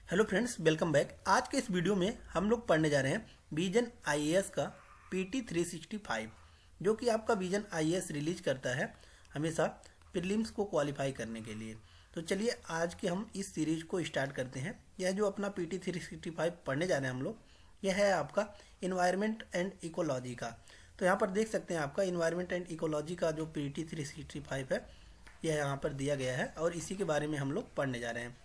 Hello friends, welcome back. आज के इस वीडियो में हम लोग पढ़ने जा रहे हैं विजन आईएएस का पीटी 365, जो कि आपका विजन आईएएस रिलीज करता है हमेशा प्रीलिम्स को क्वालिफाई करने के लिए। तो चलिए आज के हम इस सीरीज को स्टार्ट करते हैं। यह जो अपना पीटी 365 पढ़ने जा रहे हैं हम लोग, यह है आपका इन्वायरमेंट एंड इकोलॉजी का। तो यहाँ पर देख सकते हैं आपका इन्वायरमेंट एंड इकोलॉजी का जो पीटी 365 है, यह यहाँ पर दिया गया है और इसी के बारे में हम लोग पढ़ने जा रहे हैं।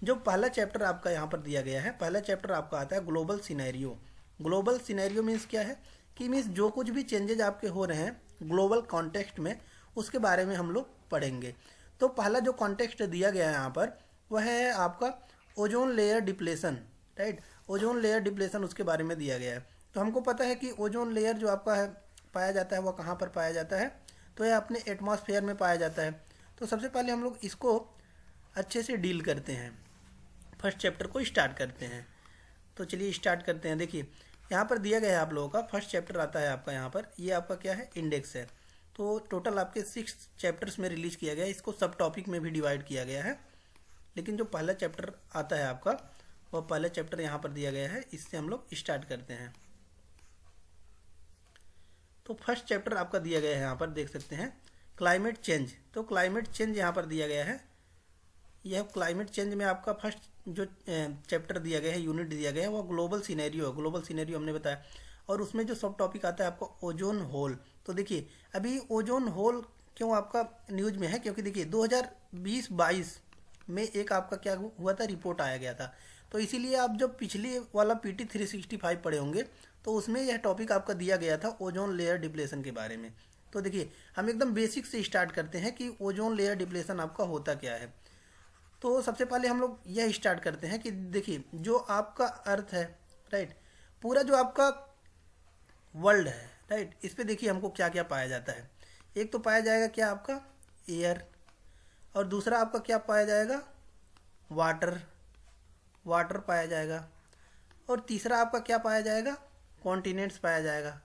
जो पहला चैप्टर आपका यहाँ पर दिया गया है, पहला चैप्टर आपका आता है global scenario. Global scenario means क्या है कि मीन्स जो कुछ भी चेंजेज आपके हो रहे हैं ग्लोबल कॉन्टेक्स्ट में, उसके बारे में हम लोग पढ़ेंगे। तो पहला जो कॉन्टेक्स्ट दिया गया है यहाँ पर, वह है आपका ozone layer depletion, right. Ozone layer depletion उसके बारे में दिया गया है। तो हमको पता है कि ओजोन लेयर जो आपका है पाया जाता है, वह कहाँ पर पाया जाता है, तो यह अपने एटमॉस्फेयर में पाया जाता है। तो सबसे पहले हम लोग इसको अच्छे से डील करते हैं, फर्स्ट चैप्टर को स्टार्ट करते हैं। तो चलिए स्टार्ट करते हैं। देखिए यहाँ पर दिया गया है आप लोगों का फर्स्ट चैप्टर आता है आपका यहाँ पर, ये आपका क्या है, इंडेक्स है। तो टोटल आपके 6 चैप्टर्स में रिलीज किया गया है। इसको सब टॉपिक में भी डिवाइड किया गया है, लेकिन जो पहला चैप्टर आता है आपका, वह पहला चैप्टर यहाँ पर दिया गया है। इससे हम लोग स्टार्ट करते हैं। तो फर्स्ट चैप्टर आपका दिया गया है यहाँ पर, देख सकते हैं क्लाइमेट चेंज। तो क्लाइमेट चेंज यहाँ पर दिया गया है। यह क्लाइमेट चेंज में आपका फर्स्ट जो चैप्टर दिया गया है, यूनिट दिया गया है, वो ग्लोबल सिनेरियो। ग्लोबल सिनेरियो हमने बताया, और उसमें जो सब टॉपिक आता है आपका ओजोन होल। तो देखिए अभी ओजोन होल क्यों आपका न्यूज में है, क्योंकि देखिए 2020-22 में एक आपका क्या हुआ था, रिपोर्ट आया गया था। तो इसीलिए आप जब पिछली वाला पीटी 365 पढ़े होंगे, तो उसमें यह टॉपिक आपका दिया गया था ओजोन लेयर डिप्लेशन के बारे में। तो देखिए हम एकदम बेसिक से स्टार्ट करते हैं कि ओजोन लेयर डिप्लेशन आपका होता क्या है। तो सबसे पहले हम लोग यह स्टार्ट करते हैं कि देखिए जो आपका अर्थ है, राइट, पूरा जो आपका वर्ल्ड है, राइट, इस पे देखिए हमको क्या क्या पाया जाता है। एक तो पाया जाएगा क्या आपका एयर, और दूसरा आपका क्या पाया जाएगा, वाटर, वाटर पाया जाएगा, और तीसरा आपका क्या पाया जाएगा, कॉन्टिनेंट्स पाया जाएगा।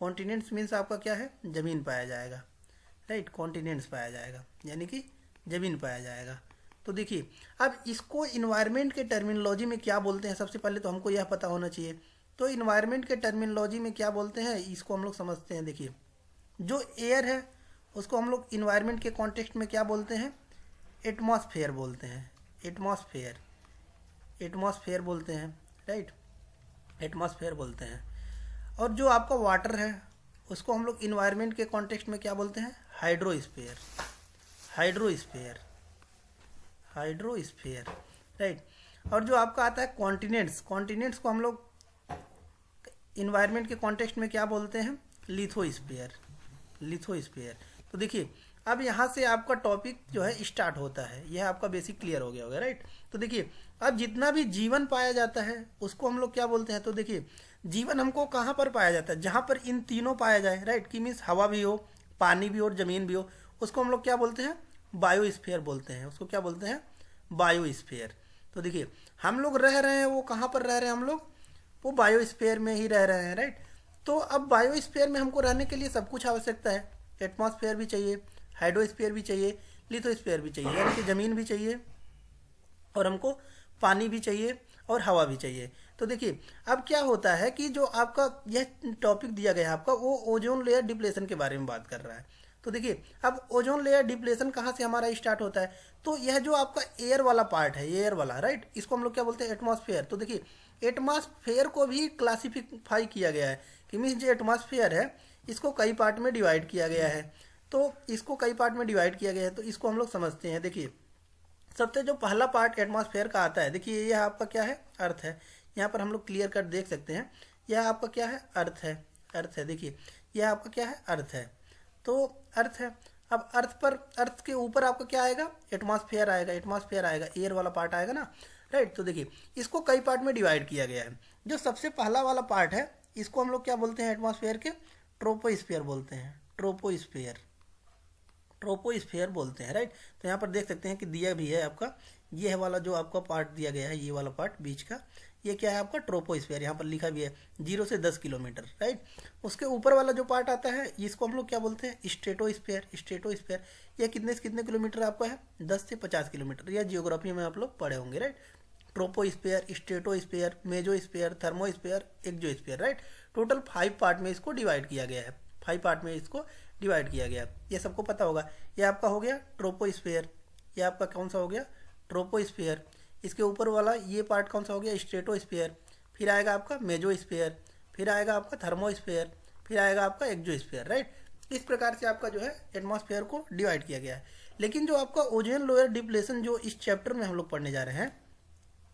कॉन्टिनेंट्स मीन्स आपका क्या है, ज़मीन पाया जाएगा, राइट। कॉन्टिनेंट्स पाया जाएगा यानी कि ज़मीन पाया जाएगा। तो देखिए अब इसको इन्वायरमेंट के टर्मिनोलॉजी में क्या बोलते हैं, सबसे पहले तो हमको यह पता होना चाहिए। तो इन्वायरमेंट के टर्मिनोलॉजी में क्या बोलते हैं, इसको हम लोग समझते हैं। देखिए जो एयर है उसको हम लोग इन्वायरमेंट के कॉन्टेक्स्ट में क्या बोलते हैं, एटमॉस्फेयर बोलते हैं। एटमॉस्फेयर, एटमॉस्फेयर बोलते हैं, राइट, एटमॉस्फेयर बोलते हैं। और जो आपका वाटर है उसको हम लोग इन्वायरमेंट के कॉन्टेक्स्ट में क्या बोलते हैं, हाइड्रोस्फीयर, हाइड्रोस्फीयर, हाइड्रोस्फीयर, राइट। और जो आपका आता है कॉन्टिनेंट्स, कॉन्टिनेंट्स को हम लोग इन्वायरमेंट के कॉन्टेक्स्ट में क्या बोलते हैं, लिथोस्फीयर, लिथोस्फीयर। तो देखिए अब यहाँ से आपका टॉपिक जो है स्टार्ट होता है। यह आपका बेसिक क्लियर हो गया होगा, राइट। तो देखिए अब जितना भी जीवन पाया जाता है उसको हम लोग क्या बोलते हैं। तो देखिए जीवन हमको कहाँ पर पाया जाता है, जहाँ पर इन तीनों पाया जाए, राइट, कि मीन्स हवा भी हो, पानी भी हो और ज़मीन भी हो, उसको हम लोग क्या बोलते हैं, बायोस्फीयर बोलते हैं। उसको क्या बोलते हैं, बायोस्फीयर। तो देखिए हम लोग रह रहे हैं, वो कहाँ पर रह रहे हैं, हम लोग वो बायोस्फीयर में ही रह रहे हैं, राइट। तो अब बायोस्फीयर में हमको रहने के लिए सब कुछ आवश्यकता है। एटमॉस्फेयर भी चाहिए, हाइड्रोस्फीयर भी चाहिए, लिथोस्फीयर भी चाहिए, यानी कि ज़मीन भी चाहिए, और हमको पानी भी चाहिए और हवा भी चाहिए। तो देखिए अब क्या होता है कि जो आपका यह टॉपिक दिया गया है आपका, वो ओजोन लेयर डिप्लेशन के बारे में बात कर रहा है। तो देखिए अब ओजोन लेयर डिप्लेशन कहाँ से हमारा स्टार्ट होता है, तो यह जो आपका एयर वाला पार्ट है, एयर वाला, राइट, इसको हम लोग क्या बोलते हैं, एटमॉस्फेयर। तो देखिए एटमॉस्फेयर को भी क्लासिफाई किया गया है कि मीन्स जो एटमॉस्फेयर है इसको कई पार्ट में डिवाइड किया गया है। तो इसको कई पार्ट में डिवाइड किया गया है, तो इसको हम लोग समझते हैं। देखिए सबसे जो पहला पार्ट एटमॉस्फेयर का आता है, देखिए यह आपका क्या है, अर्थ है। यहाँ पर हम लोग क्लियर कट देख सकते हैं, यह आपका क्या है, अर्थ है, अर्थ है। देखिए यह आपका क्या है, अर्थ है। तो अर्थ है। अब अर्थ पर, अर्थ के ऊपर आपका क्या आएगा, एटमॉस्फेयर आएगा, एटमॉस्फेयर आएगा, एयर वाला पार्ट आएगा ना, राइट। तो देखिए इसको कई पार्ट में डिवाइड किया गया है। जो सबसे पहला वाला पार्ट है इसको हम लोग क्या बोलते हैं, एटमॉस्फेयर के ट्रोपोस्फीयर बोलते हैं, ट्रोपोस्फीयर, ट्रोपोस्फीयर बोलते हैं, राइट। तो यहाँ पर देख सकते हैं कि दिया भी है आपका, ये वाला जो आपका पार्ट दिया गया है, ये वाला पार्ट बीच का, ये क्या है आपका ट्रोपोस्फीयर। यहाँ पर लिखा भी है 0 से 10 किलोमीटर, राइट। उसके ऊपर वाला जो पार्ट आता है इसको हम लोग क्या बोलते हैं, स्ट्रेटोस्फीयर, स्ट्रेटोस्फीयर। यह कितने से कितने किलोमीटर आपका है, 10 से 50 किलोमीटर। यह जियोग्राफी में आप लोग पढ़े होंगे, right. Troposphere, stratosphere, mesosphere, thermosphere, exosphere, right. Total 5 part में इसको डिवाइड किया गया है, 5 पार्ट में इसको डिवाइड किया गया है। ये सबको पता होगा। ये आपका हो गया ट्रोपोस्फीयर, ये आपका कौन सा हो गया ट्रोपोस्फीयर। इसके ऊपर वाला ये पार्ट कौन सा हो गया स्ट्रेटोस्फीयर। फिर आएगा आपका मेसोस्फीयर, फिर आएगा आपका थर्मोस्फीयर, फिर आएगा आपका एक्सोस्फीयर, राइट। इस प्रकार से आपका जो है एटमॉस्फेयर को डिवाइड किया गया है। लेकिन जो आपका ओजोन लेयर डिप्लेशन जो इस चैप्टर में हम लोग पढ़ने जा रहे हैं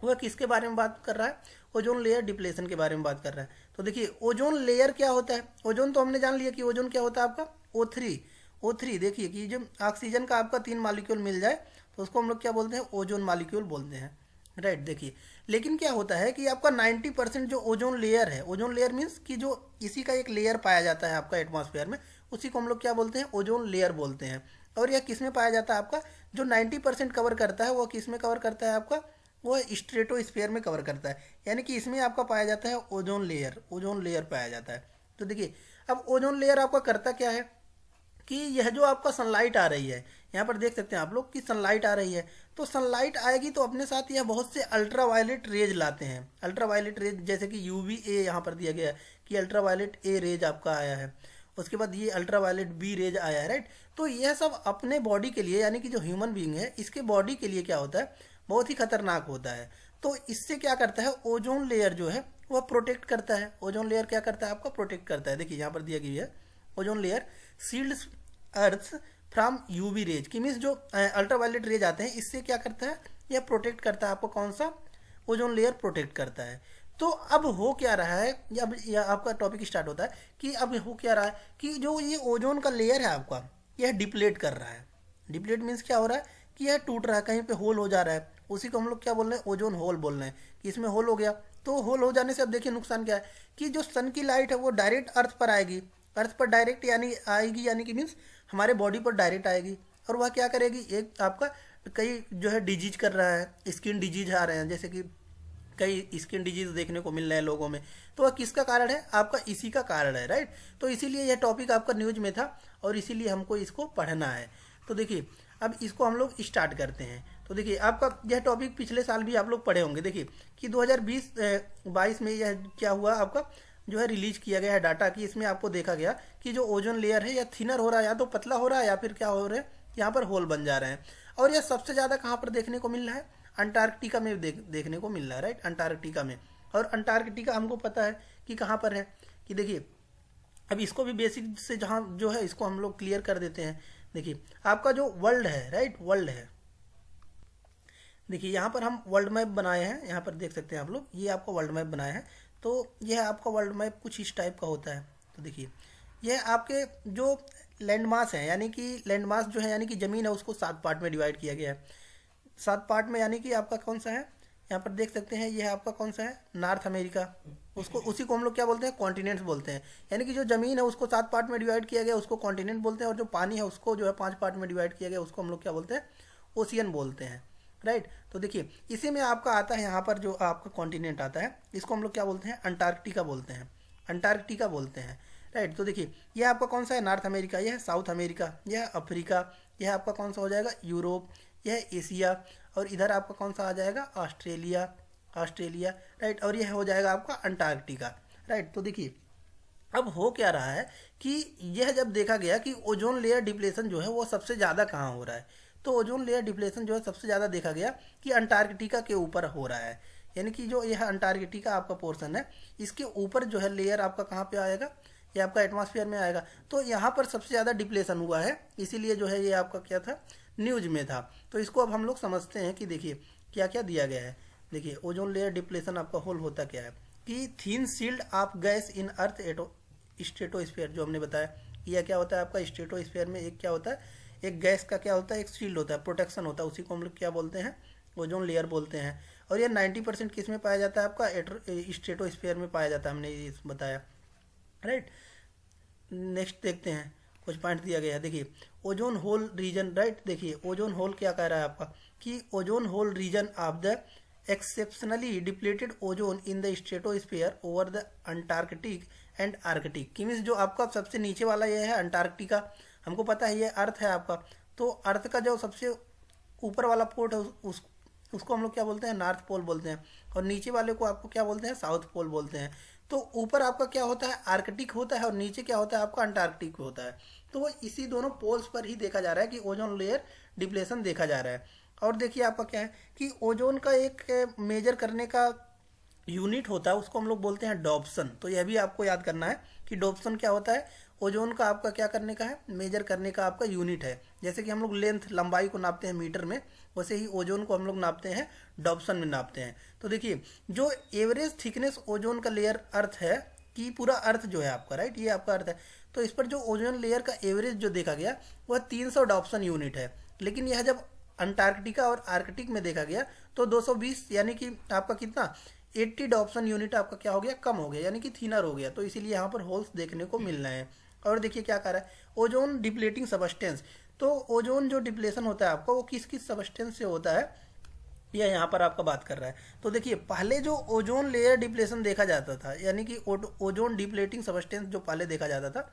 वह किसके बारे में बात कर रहा है, ओजोन लेयर डिप्लेशन के बारे में बात कर रहा है। तो देखिए ओजोन लेयर क्या होता है, ओजोन तो हमने जान लिया कि ओजोन क्या होता है आपका O3। देखिए कि जब ऑक्सीजन का आपका 3 मॉलिक्यूल मिल जाए तो उसको हम लोग क्या बोलते हैं, ओजोन मॉलिक्यूल बोलते हैं, राइट। देखिए लेकिन क्या होता है कि आपका 90% जो ओजोन लेयर है, ओजोन लेयर मीन्स कि जो इसी का एक लेयर पाया जाता है आपका एटमॉस्फेयर में, उसी को हम लोग क्या बोलते हैं, ओजोन लेयर बोलते हैं। और यह किस में पाया जाता है आपका, जो 90% कवर करता है वो किस में कवर करता है आपका, वो स्ट्रेटोस्फीयर में कवर करता है। यानी कि इसमें आपका पाया जाता है ओजोन लेयर पाया जाता है। तो देखिए अब ओजोन लेयर आपका करता क्या है कि यह जो आपका सनलाइट आ रही है, यहाँ पर देख सकते हैं आप लोग कि सनलाइट आ रही है, तो सनलाइट आएगी तो अपने साथ यह बहुत से अल्ट्रावायलेट रेज लाते हैं। अल्ट्रावायलेट रेज जैसे कि UVA यहाँ पर दिया गया है कि अल्ट्रावायलेट A रेज आपका आया है, उसके बाद ये अल्ट्रावायलेट B रेज आया है, राइट। तो यह सब अपने बॉडी के लिए, यानी कि जो ह्यूमन बीइंग है इसके बॉडी के लिए क्या होता है, बहुत ही खतरनाक होता है। तो इससे क्या करता है, ओजोन लेयर जो है वह प्रोटेक्ट करता है। ओजोन लेयर क्या करता है आपका, प्रोटेक्ट करता है। देखिए यहाँ पर दिया गया है ozone layer shields Earth from UV rays, कि मीन्स जो अल्ट्रावायलेट रेज आते हैं इससे क्या करता है, यह प्रोटेक्ट करता है आपको, कौन सा, ओजोन लेयर प्रोटेक्ट करता है। तो अब हो क्या रहा है, अब यह आपका टॉपिक स्टार्ट होता है कि अब हो क्या रहा है कि जो ये ओजोन का लेयर है आपका, यह डिप्लेट कर रहा है। डिप्लेट मीन्स क्या हो रहा है कि यह टूट रहा है, कहीं पे होल हो जा रहा है, उसी को हम लोग क्या बोल रहे हैं, ओजोन होल बोल रहे हैं कि इसमें होल हो गया। तो होल हो जाने से अब देखिए नुकसान क्या है कि जो सन की लाइट है वो डायरेक्ट अर्थ पर आएगी, अर्थ पर डायरेक्ट यानी आएगी, यानी कि मीन्स हमारे बॉडी पर डायरेक्ट आएगी। और वह क्या करेगी, एक आपका कई जो है डिजीज कर रहा है, स्किन डिजीज आ रहे हैं, जैसे कि कई स्किन डिजीज देखने को मिल रहे हैं लोगों में। तो वह किसका कारण है, आपका इसी का कारण है, राइट। तो इसीलिए यह टॉपिक आपका न्यूज में था और इसीलिए हमको इसको पढ़ना है। तो देखिए अब इसको हम लोग स्टार्ट करते हैं। तो देखिए आपका यह टॉपिक पिछले साल भी आप लोग पढ़े होंगे। देखिए कि 2020-22 में यह क्या हुआ आपका जो है रिलीज किया गया है डाटा, कि इसमें आपको देखा गया कि जो ओजोन लेयर है या थिनर हो रहा है, या तो पतला हो रहा है, या फिर क्या हो रहा है, यहाँ पर होल बन जा रहे हैं। और यह सबसे ज़्यादा कहाँ पर देखने को मिल रहा है, अंटार्कटिका में देखने को मिल रहा है, राइट, अंटार्कटिका में। और अंटार्कटिका हमको पता है कि कहाँ पर है, कि देखिए अब इसको भी बेसिक से जहाँ जो है इसको हम लोग क्लियर कर देते हैं। देखिए आपका जो वर्ल्ड है, राइट, वर्ल्ड है, देखिए यहाँ पर हम वर्ल्ड मैप बनाए हैं, यहाँ पर देख सकते हैं आप लोग, ये आपका वर्ल्ड मैप बनाया है। तो यह आपका वर्ल्ड मैप कुछ इस टाइप का होता है। तो देखिए यह आपके जो लैंड मास है, यानी कि लैंड मास जो है यानी कि ज़मीन है, उसको 7 पार्ट में डिवाइड किया गया है। 7 पार्ट में, यानी कि आपका कौन सा है, यहाँ पर देख सकते हैं, यह आपका कौन सा है, नॉर्थ अमेरिका, उसको उसी को हम लोग क्या बोलते हैं, कॉन्टिनेंट्स बोलते हैं। यानी कि जो ज़मीन है उसको 7 पार्ट में डिवाइड किया गया, उसको कॉन्टिनेंट बोलते हैं। और जो पानी है उसको जो है 5 पार्ट में डिवाइड किया गया, उसको हम लोग क्या बोलते हैं, ओशियन बोलते हैं, राइट। तो देखिए इसी में आपका आता है, यहाँ पर जो आपका कॉन्टिनेंट आता है इसको हम लोग क्या बोलते हैं, अंटार्कटिका बोलते हैं, अंटार्कटिका बोलते हैं, राइट। तो देखिए यह आपका कौन सा है, नॉर्थ अमेरिका, यह है साउथ अमेरिका, यह है अफ्रीका, यह आपका कौन सा हो जाएगा, यूरोप, यह है एशिया, और इधर आपका कौन सा आ जाएगा, ऑस्ट्रेलिया, राइट। और यह हो जाएगा आपका अंटार्कटिका, राइट। तो देखिए अब हो क्या रहा है कि यह जब देखा गया कि ओजोन लेयर डिप्लेशन जो है वो सबसे ज़्यादा कहाँ हो रहा है, तो ओजोन लेयर डिप्लेशन जो है सबसे ज़्यादा देखा गया कि अंटार्कटिका के ऊपर हो रहा है। यानी कि जो यह अंटार्कटिका आपका पोर्शन है, इसके ऊपर जो है लेयर आपका कहाँ पे आएगा, ये आपका एटमॉस्फेयर में आएगा। तो यहाँ पर सबसे ज़्यादा डिप्लेशन हुआ है, इसीलिए जो है ये आपका क्या था, न्यूज में था। तो इसको अब हम लोग समझते हैं कि देखिए क्या क्या दिया गया है। देखिए ओजोन लेयर डिप्लेशन आपका होल होता क्या है कि thin shield of gas in earth stratosphere, जो हमने बताया, यह क्या होता है आपका स्ट्रेटोस्फीयर में एक क्या होता है, एक गैस का क्या होता है, एक शील्ड होता है, प्रोटेक्शन होता है, उसी को हम लोग क्या बोलते हैं, ओजोन लेयर बोलते हैं। और ये 90% किस में पाया जाता है, आपका स्ट्रेटोस्फीयर में पाया जाता है, हमने ये बताया, राइट। नेक्स्ट देखते हैं, कुछ पॉइंट दिया गया है। देखिए ओजोन होल रीजन, राइट। देखिए ओजोन होल क्या कह रहा है आपका कि ozone hole region of the exceptionally depleted ozone in the stratosphere over the Antarctic and Arctic, कि मीन्स जो आपका सबसे नीचे वाला ये है अंटार्कटिका, हमको पता है ये अर्थ है आपका, तो अर्थ का जो सबसे ऊपर वाला पोर्ट है उसको हम लोग क्या बोलते हैं, नॉर्थ पोल बोलते हैं, और नीचे वाले को आपको क्या बोलते हैं, साउथ पोल बोलते हैं। तो ऊपर आपका क्या होता है, आर्कटिक होता है, और नीचे क्या होता है आपका, अंटार्कटिक होता है। तो वो इसी दोनों पोल्स पर ही देखा जा रहा है कि ओजोन लेयर डिप्लेशन देखा जा रहा है। और देखिए आपका क्या है कि ओजोन का एक मेजर करने का यूनिट होता है, उसको हम लोग बोलते हैं डॉप्सन। तो यह भी आपको याद करना है कि डॉप्सन क्या होता है, ओजोन का आपका क्या करने का है, मेजर करने का आपका यूनिट है। जैसे कि हम लोग लेंथ, लंबाई को नापते हैं मीटर में, वैसे ही ओजोन को हम लोग नापते हैं डॉप्सन में नापते हैं। तो देखिए जो एवरेज थिकनेस ओजोन का लेयर अर्थ है, कि पूरा अर्थ जो है आपका, राइट, ये आपका अर्थ है, तो इस पर जो ओजोन लेयर का एवरेज जो देखा गया वह 300 डॉप्सन यूनिट है। लेकिन यह जब अंटार्कटिका और आर्कटिक में देखा गया तो 220, यानी कि आपका कितना, 80 डॉप्सन यूनिट आपका क्या हो गया, कम हो गया, यानी कि थिनर हो गया। तो इसीलिए यहाँ पर होल्स देखने को मिल रहे हैं। और देखिए क्या कर रहा है, ओजोन डिप्लेटिंग सबस्टेंस। तो ओजोन जो डिप्लेशन होता है आपका, वो किस किस सबस्टेंस से होता है, यह यहाँ पर आपका बात कर रहा है। तो देखिए पहले जो ओजोन लेयर डिप्लेशन देखा जाता था, यानी कि ओजोन डिप्लेटिंग सबस्टेंस जो पहले देखा जाता था,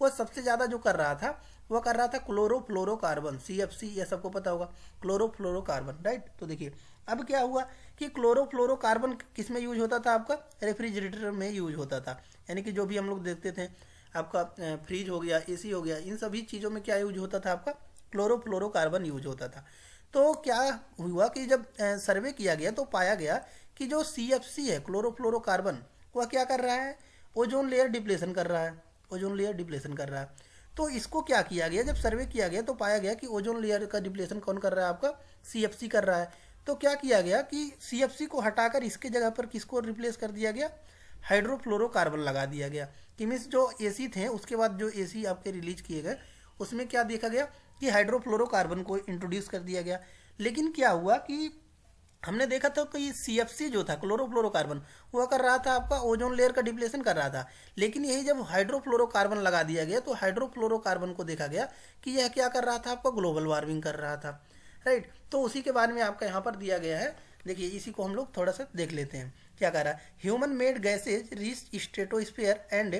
वह सबसे ज़्यादा जो कर रहा था, वह कर रहा था क्लोरोफ्लोरोकार्बन, CFC, यह सबको पता होगा, क्लोरोफ्लोरोकार्बन, राइट। तो देखिए अब क्या हुआ कि क्लोरोफ्लोरोकार्बन किस में यूज होता था आपका, रेफ्रिजरेटर में यूज होता था। यानी कि जो भी हम लोग देखते थे आपका फ्रिज हो गया, AC हो गया, इन सभी चीज़ों में क्या यूज होता था आपका, क्लोरोफ्लोरोकार्बन यूज होता था। तो क्या हुआ कि जब सर्वे किया गया तो पाया गया कि जो CFC है, क्लोरोफ्लोरोकार्बन, वह क्या कर रहा है, ओजोन लेयर डिप्लेशन कर रहा है, ओजोन लेयर डिप्लेशन कर रहा है। तो इसको क्या किया गया, जब सर्वे किया गया तो पाया गया कि ओजोन लेयर का डिप्लेशन कौन कर रहा है आपका, CFC कर रहा है। तो क्या किया गया कि CFC को हटाकर इसके जगह पर किसको रिप्लेस कर दिया गया, हाइड्रोफ्लोरोकार्बन लगा दिया गया। कि मीन्स जो AC थे, उसके बाद जो AC आपके रिलीज किए गए, उसमें क्या देखा गया कि हाइड्रोफ्लोरोकार्बन को इंट्रोड्यूस कर दिया गया। लेकिन क्या हुआ कि हमने देखा था कि CFC जो था, क्लोरोफ्लोरोकार्बन, वह कर रहा था आपका ओजोन लेयर का डिप्लेशन कर रहा था। लेकिन यही जब हाइड्रोफ्लोरोकार्बन लगा दिया गया तो हाइड्रोफ्लोरोकार्बन को देखा गया कि यह क्या कर रहा था आपका, ग्लोबल वार्मिंग कर रहा था, राइट। तो उसी के बारे में आपका यहाँ पर दिया गया है। देखिए इसी को हम लोग थोड़ा सा देख लेते हैं क्या कर रहा है। Human made gases reach stratosphere and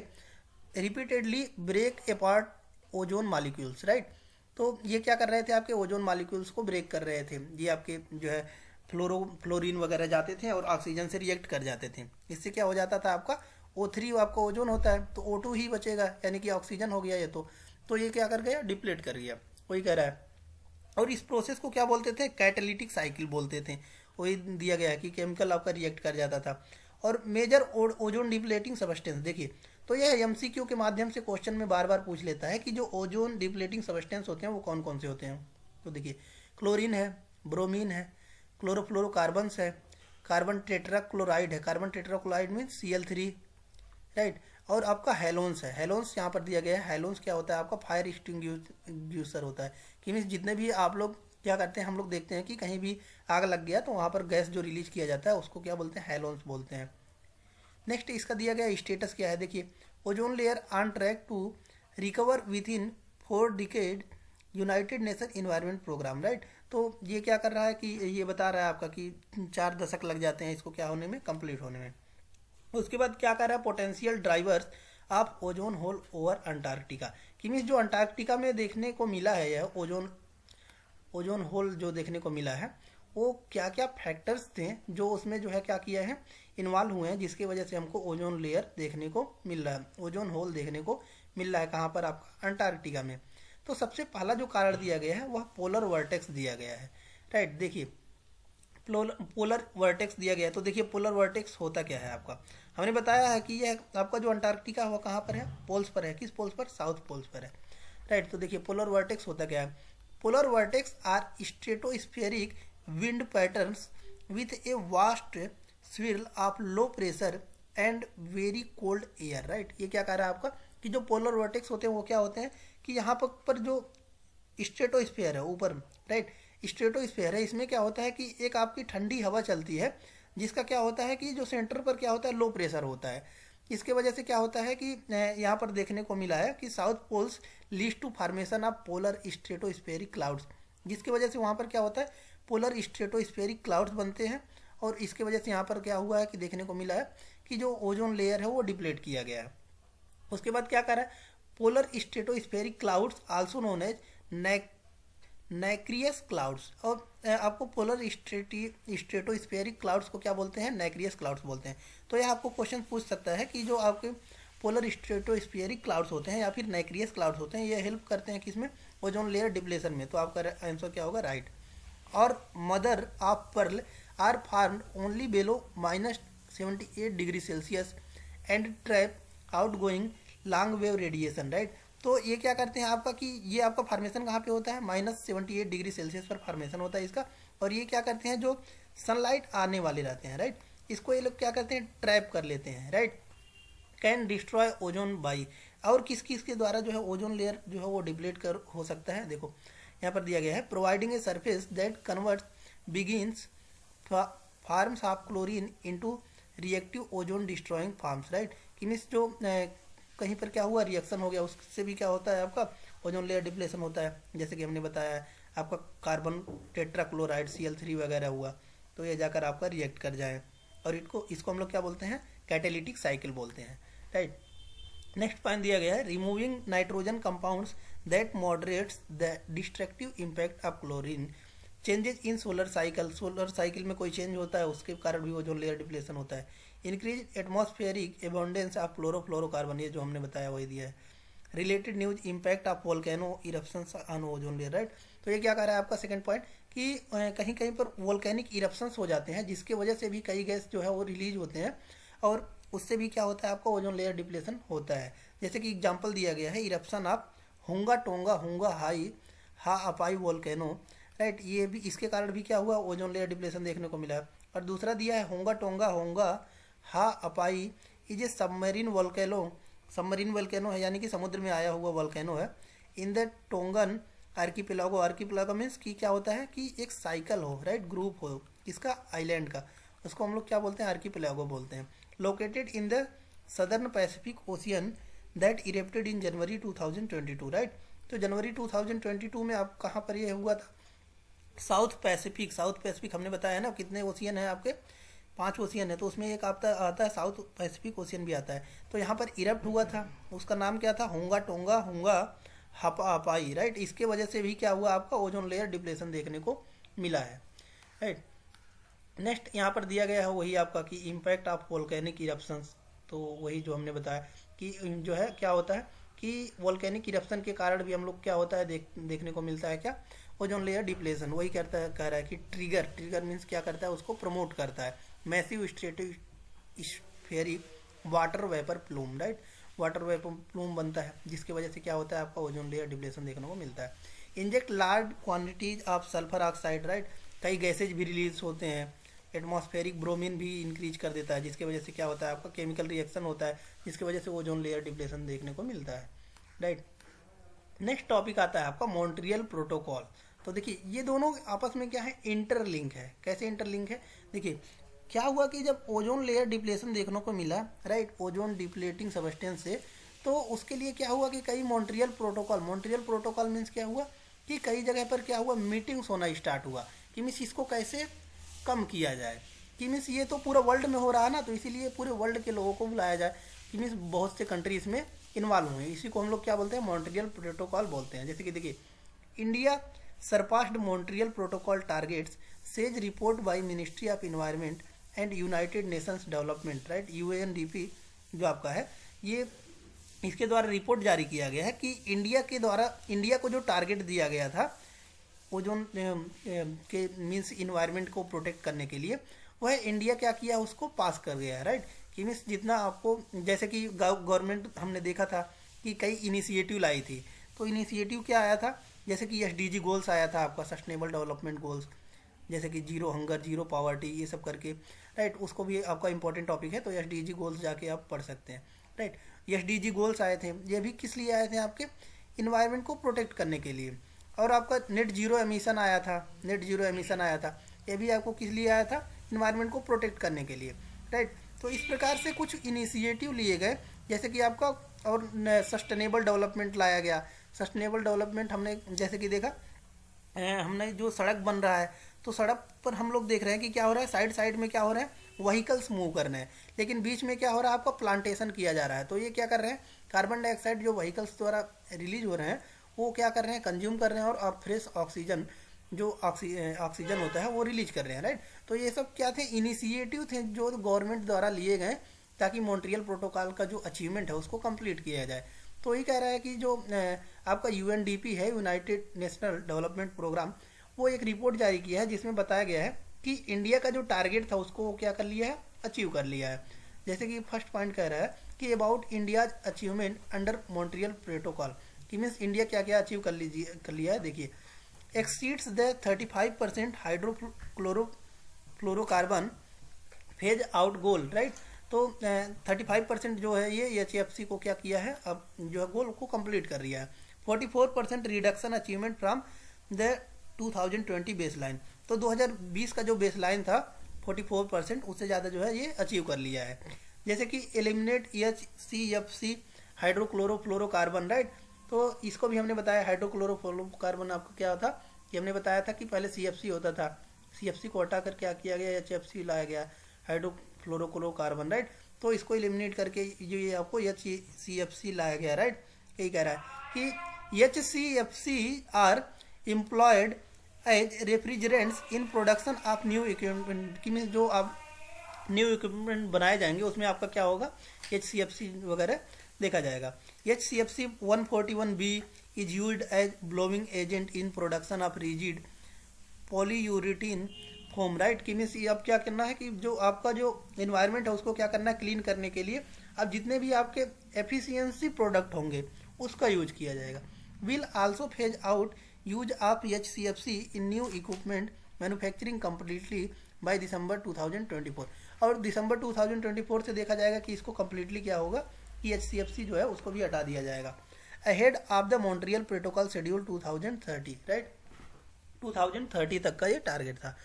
repeatedly break apart ozone molecules, right. तो ये क्या कर रहे थे, आपके ओजोन मॉलिक्यूल्स को ब्रेक कर रहे थे। ये आपके जो है फ्लोरीन वगैरह जाते थे और ऑक्सीजन से रिएक्ट कर जाते थे। इससे क्या हो जाता था आपका, O3 आपका ओजोन होता है, तो O2 ही बचेगा, यानी कि ऑक्सीजन हो गया ये। तो ये क्या कर गया, डिप्लेट कर गया, वही कह रहा है। और इस प्रोसेस को क्या बोलते थे, कैटालिटिक साइकिल बोलते थे। वही दिया गया है कि केमिकल आपका रिएक्ट कर जाता था। और मेजर ओजोन डिप्लेटिंग सबस्टेंस, देखिए तो यह MCQ के माध्यम से क्वेश्चन में बार बार पूछ लेता है कि जो ओजोन डिप्लेटिंग सबस्टेंस होते हैं वो कौन कौन से होते हैं। तो देखिए क्लोरीन है, ब्रोमीन है, क्लोरोफ्लोरोकार्बन्स है, कार्बन टेट्राक्लोराइड है, carbon tetrachloride means Cl3, right. और आपका हेलोन्स है, हेलोन्स यहाँ पर दिया गया है। हेलोन्स क्या होता है आपका, फायर एक्सटिंग्विशर होता है। कि मीन्स जितने भी आप लोग क्या करते हैं, हम लोग देखते हैं कि कहीं भी आग लग गया तो वहाँ पर गैस जो रिलीज किया जाता है उसको क्या बोलते हैं, हेलोन्स बोलते हैं। नेक्स्ट इसका दिया गया स्टेटस क्या है, देखिए ozone layer on track to recover within 4 decade United Nation Environment Programme, right. तो ये क्या कर रहा है कि ये बता रहा है आपका कि 4 दशक लग जाते हैं इसको क्या होने में, कंप्लीट होने में। उसके बाद क्या कर रहा है, potential drivers of ozone hole over Antarctica. कि मीन्स जो अंटार्कटिका में देखने को मिला है, यह ओजोन होल जो देखने को मिला है, वो क्या क्या फैक्टर्स थे जो उसमें जो है क्या किया है, इन्वॉल्व हुए हैं, जिसकी वजह से हमको ओजोन लेयर देखने को मिल रहा है, ओजोन होल देखने को मिल रहा है। कहाँ पर आपका, अंटार्कटिका में। तो सबसे पहला जो कारण दिया गया है वह पोलर वर्टेक्स दिया गया है, राइट। देखिए पोलर वर्टेक्स दिया गया है। तो देखिए पोलर वर्टेक्स होता क्या है आपका, हमने बताया है कि यह आपका जो अंटार्कटिका है वह कहाँ पर है, पोल्स पर है। किस पोल्स पर, साउथ पोल्स पर है, राइट। तो देखिए पोलर वर्टेक्स होता क्या है, polar vortex are stratospheric wind patterns with a vast swirl of low pressure and very cold air, right. ये क्या कह रहा है आपका कि जो पोलर वर्टेक्स होते हैं वो क्या होते हैं कि यहाँ पर जो स्ट्रेटोस्फेयर है ऊपर, राइट, स्ट्रेटोस्फेयर है, इसमें क्या होता है कि एक आपकी ठंडी हवा चलती है, जिसका क्या होता है कि जो सेंटर पर क्या होता है, लो प्रेशर होता है। इसके वजह से क्या होता है कि यहाँ पर देखने को मिला है कि south poles leads to formation of polar stratospheric clouds, जिसकी वजह से वहाँ पर क्या होता है, पोलर स्ट्रेटोस्फेरिक क्लाउड्स बनते हैं। और इसके वजह से यहाँ पर क्या हुआ है कि देखने को मिला है कि जो ओजोन लेयर है वो डिप्लेट किया गया है। उसके बाद क्या कर रहा है, polar stratospheric clouds also known as nacreous clouds. और आपको पोलर स्ट्रेटोस्फेरिक क्लाउड्स को क्या बोलते हैं, नैक्रियस क्लाउड्स बोलते हैं। तो यह आपको क्वेश्चन पूछ सकता है कि जो आपके पोलर स्ट्रेटोस्फेरिक क्लाउड्स होते हैं या फिर नैक्रियस क्लाउड्स होते हैं, ये हेल्प करते हैं किसमें, ओजोन लेयर डिप्लेशन में। तो आपका आंसर क्या होगा, राइट। और mother of pearl are formed only below -78 degree Celsius and trap outgoing long wave radiation, right. तो ये क्या करते हैं आपका कि ये आपका फार्मेशन कहाँ पे होता है, -78 डिग्री सेल्सियस पर फार्मेशन होता है इसका। और ये क्या करते हैं, जो सनलाइट आने वाले रहते हैं, राइट, इसको ये लोग क्या करते हैं, ट्रैप कर लेते हैं, right. Can destroy ozone by, और किस किस के द्वारा जो है ओजोन लेयर जो है वो डिप्लीट कर हो सकता है, देखो यहाँ पर दिया गया है, providing a surface that converts begins farms of chlorine into reactive ozone destroying farms, right. कि मीन्स जो कहीं पर क्या हुआ, रिएक्शन हो गया, उससे भी क्या होता है आपका ओजोन लेयर डिप्लेशन होता है। जैसे कि हमने बताया है आपका कार्बन टेट्राक्लोराइड Cl3 वगैरह हुआ, तो ये जाकर आपका रिएक्ट कर जाए, और इसको हम लोग क्या बोलते हैं, कैटेलिटिक साइकिल बोलते हैं, राइट। नेक्स्ट पॉइंट दिया गया है, removing nitrogen compounds that moderates the destructive impact of chlorine changes in solar cycle, solar cycle में कोई चेंज होता है उसके कारण भी ओजोन लेयर डिप्लेशन होता है। Increase atmospheric abundance of chlorofluorocarbon, ये जो हमने बताया वही दिया है। Related news impact of volcano eruptions on ozone layer, right. तो ये क्या कह रहा है आपका सेकंड पॉइंट कि कहीं कहीं पर वोल्केनिक इरप्शंस हो जाते हैं, जिसके वजह से भी कई गैस जो है वो रिलीज होते हैं, और उससे भी क्या होता है आपका ओजोन लेयर डिप्लेशन होता है। जैसे कि एग्जांपल दिया गया है, इरप्शन ऑफ हुंगा टोंगा हुंगा हाई हा अपाई वोल्केनो, राइट। ये भी इसके कारण भी क्या हुआ, ओजोन लेयर डिप्लेशन देखने को मिला। और दूसरा दिया है होंगा Tonga Hunga Ha'apai is a submarine volcano, submarine volcano है यानी कि समुद्र में आया हुआ वोल्केनो है। In the Tongan archipelago, archipelago means कि क्या होता है कि एक साइकिल हो, राइट, ग्रुप हो इसका आइलैंड का, उसको हम लोग क्या बोलते हैं, आर्कीपेलागो बोलते हैं। Located in the southern Pacific Ocean that erupted in January 2022, right. तो जनवरी 2022 में आप कहाँ पर ये हुआ था, साउथ पैसिफिक, साउथ पैसिफिक हमने बताया है ना, कितने ओशियन है आपके, 5 ओशियन है, तो उसमें एक आता है साउथ पैसिफिक ओशियन भी आता है। तो यहाँ पर इरप्ट हुआ था, उसका नाम क्या था, होंगा टोंगा होंगा हपाई, राइट। इसके वजह से भी क्या हुआ आपका ओजोन लेयर डिप्लेशन देखने को मिला है, राइट। नेक्स्ट यहाँ पर दिया गया है वही आपका कि इम्पैक्ट ऑफ वोल्केनिक इरप्शंस, तो वही जो हमने बताया कि जो है क्या होता है कि वोल्केनिक इरप्शन के कारण भी हम लोग क्या होता है देखने को मिलता है क्या, ओजोन लेयर डिप्लेशन। वही कह रहा है कि ट्रिगर मीन्स क्या करता है, उसको प्रमोट करता है। Massive stratospheric water vapour plume, right, water vapour plume बनता है, जिसकी वजह से क्या होता है आपका ओजोन लेयर डिप्लेशन देखने को मिलता है। Inject large quantities of sulphur oxide, right, कई गैसेज भी रिलीज होते हैं। एटमॉस्फेरिक ब्रोमीन भी इंक्रीज कर देता है, जिसकी वजह से क्या होता है आपका केमिकल रिएक्शन होता है, जिसकी वजह से ओजोन लेयर डिप्लेशन देखने को मिलता है, राइट। नेक्स्ट टॉपिक आता है आपका मॉन्ट्रियल प्रोटोकॉल। तो देखिए ये दोनों आपस में क्या है, इंटरलिंक है। कैसे इंटरलिंक है, देखिए क्या हुआ कि जब ओजोन लेयर डिप्लेशन देखने को मिला, राइट, ओजोन डिप्लेटिंग सबस्टेंस से, तो उसके लिए क्या हुआ कि कई मॉन्ट्रियल प्रोटोकॉल मीन्स क्या हुआ कि कई जगह पर क्या हुआ, मीटिंग्स होना स्टार्ट हुआ कि मीन्स इसको कैसे कम किया जाए, कि मीन्स ये तो पूरा वर्ल्ड में हो रहा है ना, तो इसीलिए पूरे वर्ल्ड के लोगों को बुलाया जाए, कि मीन्स बहुत से कंट्री इसमें इन्वॉल्व हुए। इसी को हम लोग क्या बोलते हैं, मॉन्ट्रियल प्रोटोकॉल बोलते हैं। जैसे कि देखिए India surpassed Montreal protocol targets says report by ministry of environment and United Nations development, right, UNDP जो आपका है, ये इसके द्वारा रिपोर्ट जारी किया गया है कि इंडिया को जो टारगेट दिया गया था ओजोन के मीन्स इन्वायरमेंट को प्रोटेक्ट करने के लिए, वह इंडिया क्या किया, उसको पास कर गया है, राइट। कि मीन्स जितना आपको, जैसे कि गवर्नमेंट हमने देखा था कि कई इनिशिएटिव लाई थी, तो इनिशिएटिव क्या आया था, जैसे कि SDG गोल्स आया था आपका, सस्टेनेबल डेवलपमेंट गोल्स, जैसे कि जीरो हंगर जीरो पॉवर्टी ये सब करके, राइट, उसको भी आपका इंपॉर्टेंट टॉपिक है, तो SDG गोल्स जाके आप पढ़ सकते हैं, राइट। SDG गोल्स आए थे, ये भी किस लिए आए थे, आपके इन्वायरमेंट को प्रोटेक्ट करने के लिए। और आपका नेट जीरो एमिशन आया था, ये भी आपको किस लिए आया था, इन्वायरमेंट को प्रोटेक्ट करने के लिए, राइट। तो इस प्रकार से कुछ इनिशिएटिव लिए गए, जैसे कि आपका और सस्टेनेबल डेवलपमेंट लाया गया। सस्टेनेबल डेवलपमेंट हमने जैसे कि देखा, हमने जो सड़क बन रहा है, तो सड़क पर हम लोग देख रहे हैं कि क्या हो रहा है, साइड में क्या हो रहा है, व्हीकल्स मूव कर रहे हैं, लेकिन बीच में क्या हो रहा है, आपका प्लांटेशन किया जा रहा है। तो ये क्या कर रहे हैं, कार्बन डाइऑक्साइड जो व्हीकल्स द्वारा रिलीज हो रहे हैं वो क्या कर रहे हैं, कंज्यूम कर रहे हैं, और फ्रेश ऑक्सीजन जो ऑक्सीजन होता है वो रिलीज कर रहे हैं, राइट। तो ये सब क्या थे, इनिशिएटिव थे जो गवर्नमेंट द्वारा लिए गए ताकि मॉन्ट्रियल प्रोटोकॉल का जो अचीवमेंट है उसको कंप्लीट किया जाए। तो ये कह रहा है कि जो आपका यूएनडीपी है, यूनाइटेड नेशनल डेवलपमेंट प्रोग्राम, वो एक रिपोर्ट जारी किया है जिसमें बताया गया है कि इंडिया का जो टारगेट था उसको वो क्या कर लिया है, अचीव कर लिया है। जैसे कि फर्स्ट पॉइंट कह रहा है कि about India's achievement under Montreal protocol, कि मीन्स इंडिया क्या क्या अचीव कर लिया है। देखिए, exceeds the 35% hydrochlorocarbon phase out goal, right. तो 35% जो है ये HFC को क्या किया है, अब जो है गोल को कंप्लीट कर लिया है। 44% reduction achievement from the 2020 base line, तो 2020 का जो बेस लाइन था 44%, उससे ज़्यादा जो है ये अचीव कर लिया है। जैसे कि एलिमिनेट HCFC हाइड्रोक्लोरोफ्लोरोकार्बन, राइट। तो इसको भी हमने बताया, हाइड्रोक्लोरोफ्लोरोकार्बन आपको क्या था कि हमने बताया था कि पहले CFC होता था, CFC को हटाकर क्या किया गया, HFC लाया गया, हाइड्रोक्लोरोकार्बन, राइट। तो इसको एलिमिनेट करके जो ये आपको HCFC लाया गया, राइट। यही कह रहा है कि HCFC are employed as refrigerants in production of new equipment, कि मीन्स जो आप न्यू इक्विपमेंट बनाए जाएंगे उसमें आपका क्या होगा, HCFC वगैरह देखा जाएगा। HCFC 141B is used as blowing agent in production of rigid polyurethane foam, right. कि मीन्स अब क्या करना है कि जो आपका जो इन्वायरमेंट है उसको क्या करना है, क्लीन करने के लिए अब जितने भी आपके एफिशिएंसी प्रोडक्ट होंगे उसका यूज किया जाएगा। Will also phase out use of HCFC in new equipment manufacturing completely by December 2024, और दिसंबर 2024 से देखा जाएगा कि इसको कम्प्लीटली क्या होगा कि HCFC जो है उसको भी हटा दिया जाएगा। Ahead of the Montreal protocol schedule 2030, right. 2030 तक का ये टारगेट था।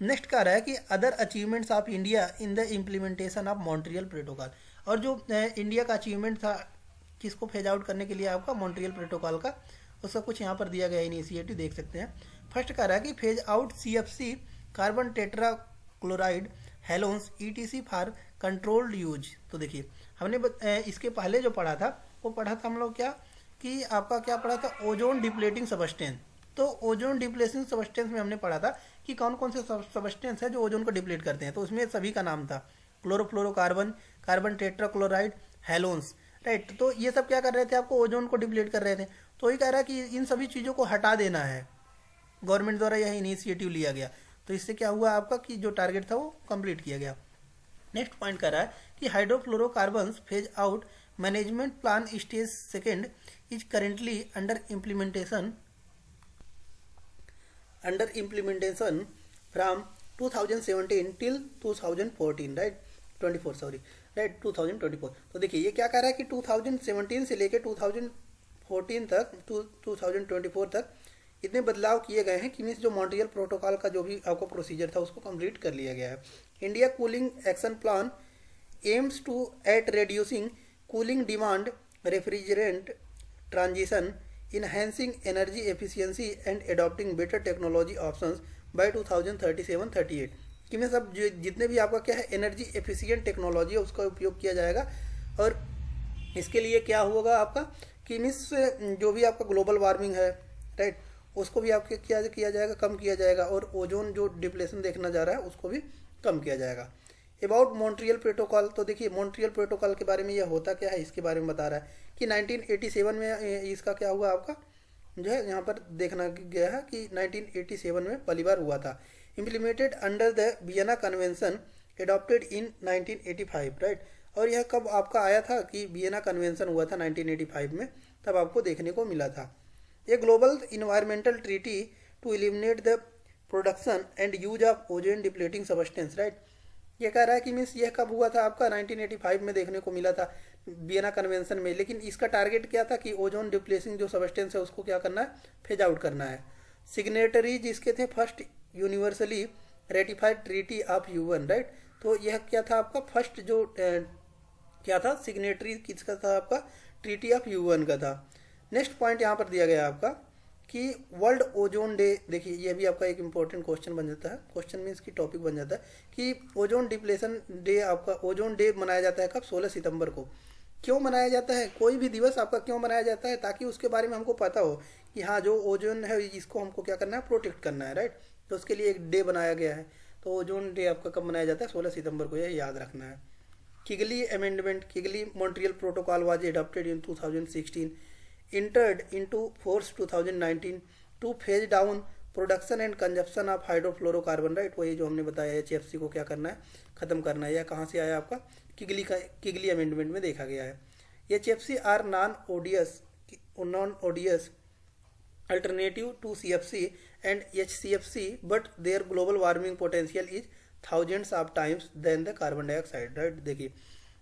नेक्स्ट कह रहा है कि other achievements of India in the implementation of Montreal protocol, और जो इंडिया का अचीवमेंट था किसको फेज आउट करने के लिए आपका मॉन्ट्रियल प्रोटोकॉल का, उसका कुछ यहाँ पर दिया गया इनिशिएटिव देख सकते हैं। फर्स्ट कह रहा है कि phase out CFC carbon tetra chloride halons ETC for controlled use. तो देखिए हमने इसके पहले जो पढ़ा था वो पढ़ा था हम लोग क्या कि आपका क्या पढ़ा था, ओजोन डिप्लेटिंग सबस्टेंस। तो ओजोन डिप्लेटिंग सबस्टेंस में हमने पढ़ा था कि कौन कौन से सबस्टेंस है जो ओजोन को डिप्लेट करते हैं, तो उसमें सभी का नाम था chlorofluorocarbon, carbon tetra chloride, halons, right. तो ये सब क्या कर रहे थे, आपको ओजोन को डिप्लेट कर रहे थे। तो ये कह रहा है कि इन सभी चीज़ों को हटा देना है, गवर्नमेंट द्वारा यह इनिशिएटिव लिया गया। तो इससे क्या हुआ आपका कि जो टारगेट था वो कंप्लीट किया गया। नेक्स्ट पॉइंट कर रहा है कि hydrofluorocarbons phase out management plan stage second is currently under implementation from 2017 till 2014, right 24 sorry, right 2024। तो देखिए ये क्या कह रहा है कि 2017 से लेकर 2014 तक 2024 तक इतने बदलाव किए गए हैं कि मीन्स जो मॉन्ट्रियल प्रोटोकॉल का जो भी आपको प्रोसीजर था उसको कंप्लीट कर लिया गया है। India cooling action plan aims to at reducing cooling demand, refrigerant transition, enhancing energy efficiency and adopting better technology options by 2037-38। कि मैं सब जितने भी आपका क्या है एनर्जी एफिशिएंट टेक्नोलॉजी है उसका उपयोग किया जाएगा, और इसके लिए क्या होगा आपका कि मीन्स जो भी आपका ग्लोबल वार्मिंग है, राइट, उसको भी आपके क्या किया जाएगा, कम किया जाएगा, और ओजोन जो डिप्लेशन देखना जा रहा है उसको भी कम किया जाएगा। अबाउट मॉन्ट्रियल प्रोटोकॉल, तो देखिए मॉन्ट्रियल प्रोटोकॉल के बारे में यह होता क्या है इसके बारे में बता रहा है कि 1987 में इसका क्या हुआ आपका जो है यहाँ पर देखना गया है कि 1987 में पहली बार हुआ था। Implemented under the Vienna convention adopted in 1985, right. और यह कब आपका आया था कि वियना कन्वेंशन हुआ था 1985 में, तब आपको देखने को मिला था। A global environmental treaty to eliminate the production and use of ozone depleting substance, right. ये कह रहा है कि मीन्स यह कब हुआ था आपका 1985 में देखने को मिला था वियना कन्वेंशन में, लेकिन इसका टारगेट क्या था कि ओजोन डिप्लेसिंग जो सबस्टेंस है उसको क्या करना है, फेज आउट करना है। सिग्नेटरीज इसके थे first universally ratified treaty of UN, right. तो यह क्या था आपका फर्स्ट जो क्या था सिग्नेटरी किसका था आपका, ट्रीटी ऑफ UN का था। नेक्स्ट पॉइंट यहाँ पर दिया गया आपका कि वर्ल्ड ओजोन डे, देखिए यह भी आपका एक इंपॉर्टेंट क्वेश्चन बन जाता है, क्वेश्चन मीन्स की टॉपिक बन जाता है कि ओजोन डिप्लेशन डे आपका ओजोन डे मनाया जाता है कब, 16 सितंबर को। क्यों मनाया जाता है, कोई भी दिवस आपका क्यों मनाया जाता है, ताकि उसके बारे में हमको पता हो कि हाँ जो ओजोन है इसको हमको क्या करना है, प्रोटेक्ट करना है, राइट। तो उसके लिए एक डे बनाया गया है। तो ओजोन डे आपका कब मनाया जाता है, 16 सितंबर को, यह याद रखना है। Kigali amendment, Kigali Montreal protocol was adopted in 2016, entered into force 2019 to phase down production and consumption of hydrofluorocarbon, right. वही जो हमने बताया HFC को क्या करना है, खत्म करना है। यह कहाँ से आया आपका, किगली अमेंडमेंट में देखा गया है। HFC are non odious alternative to CFC and HCFC, but their global warming potential is thousands of times than the carbon dioxide, right. देखिए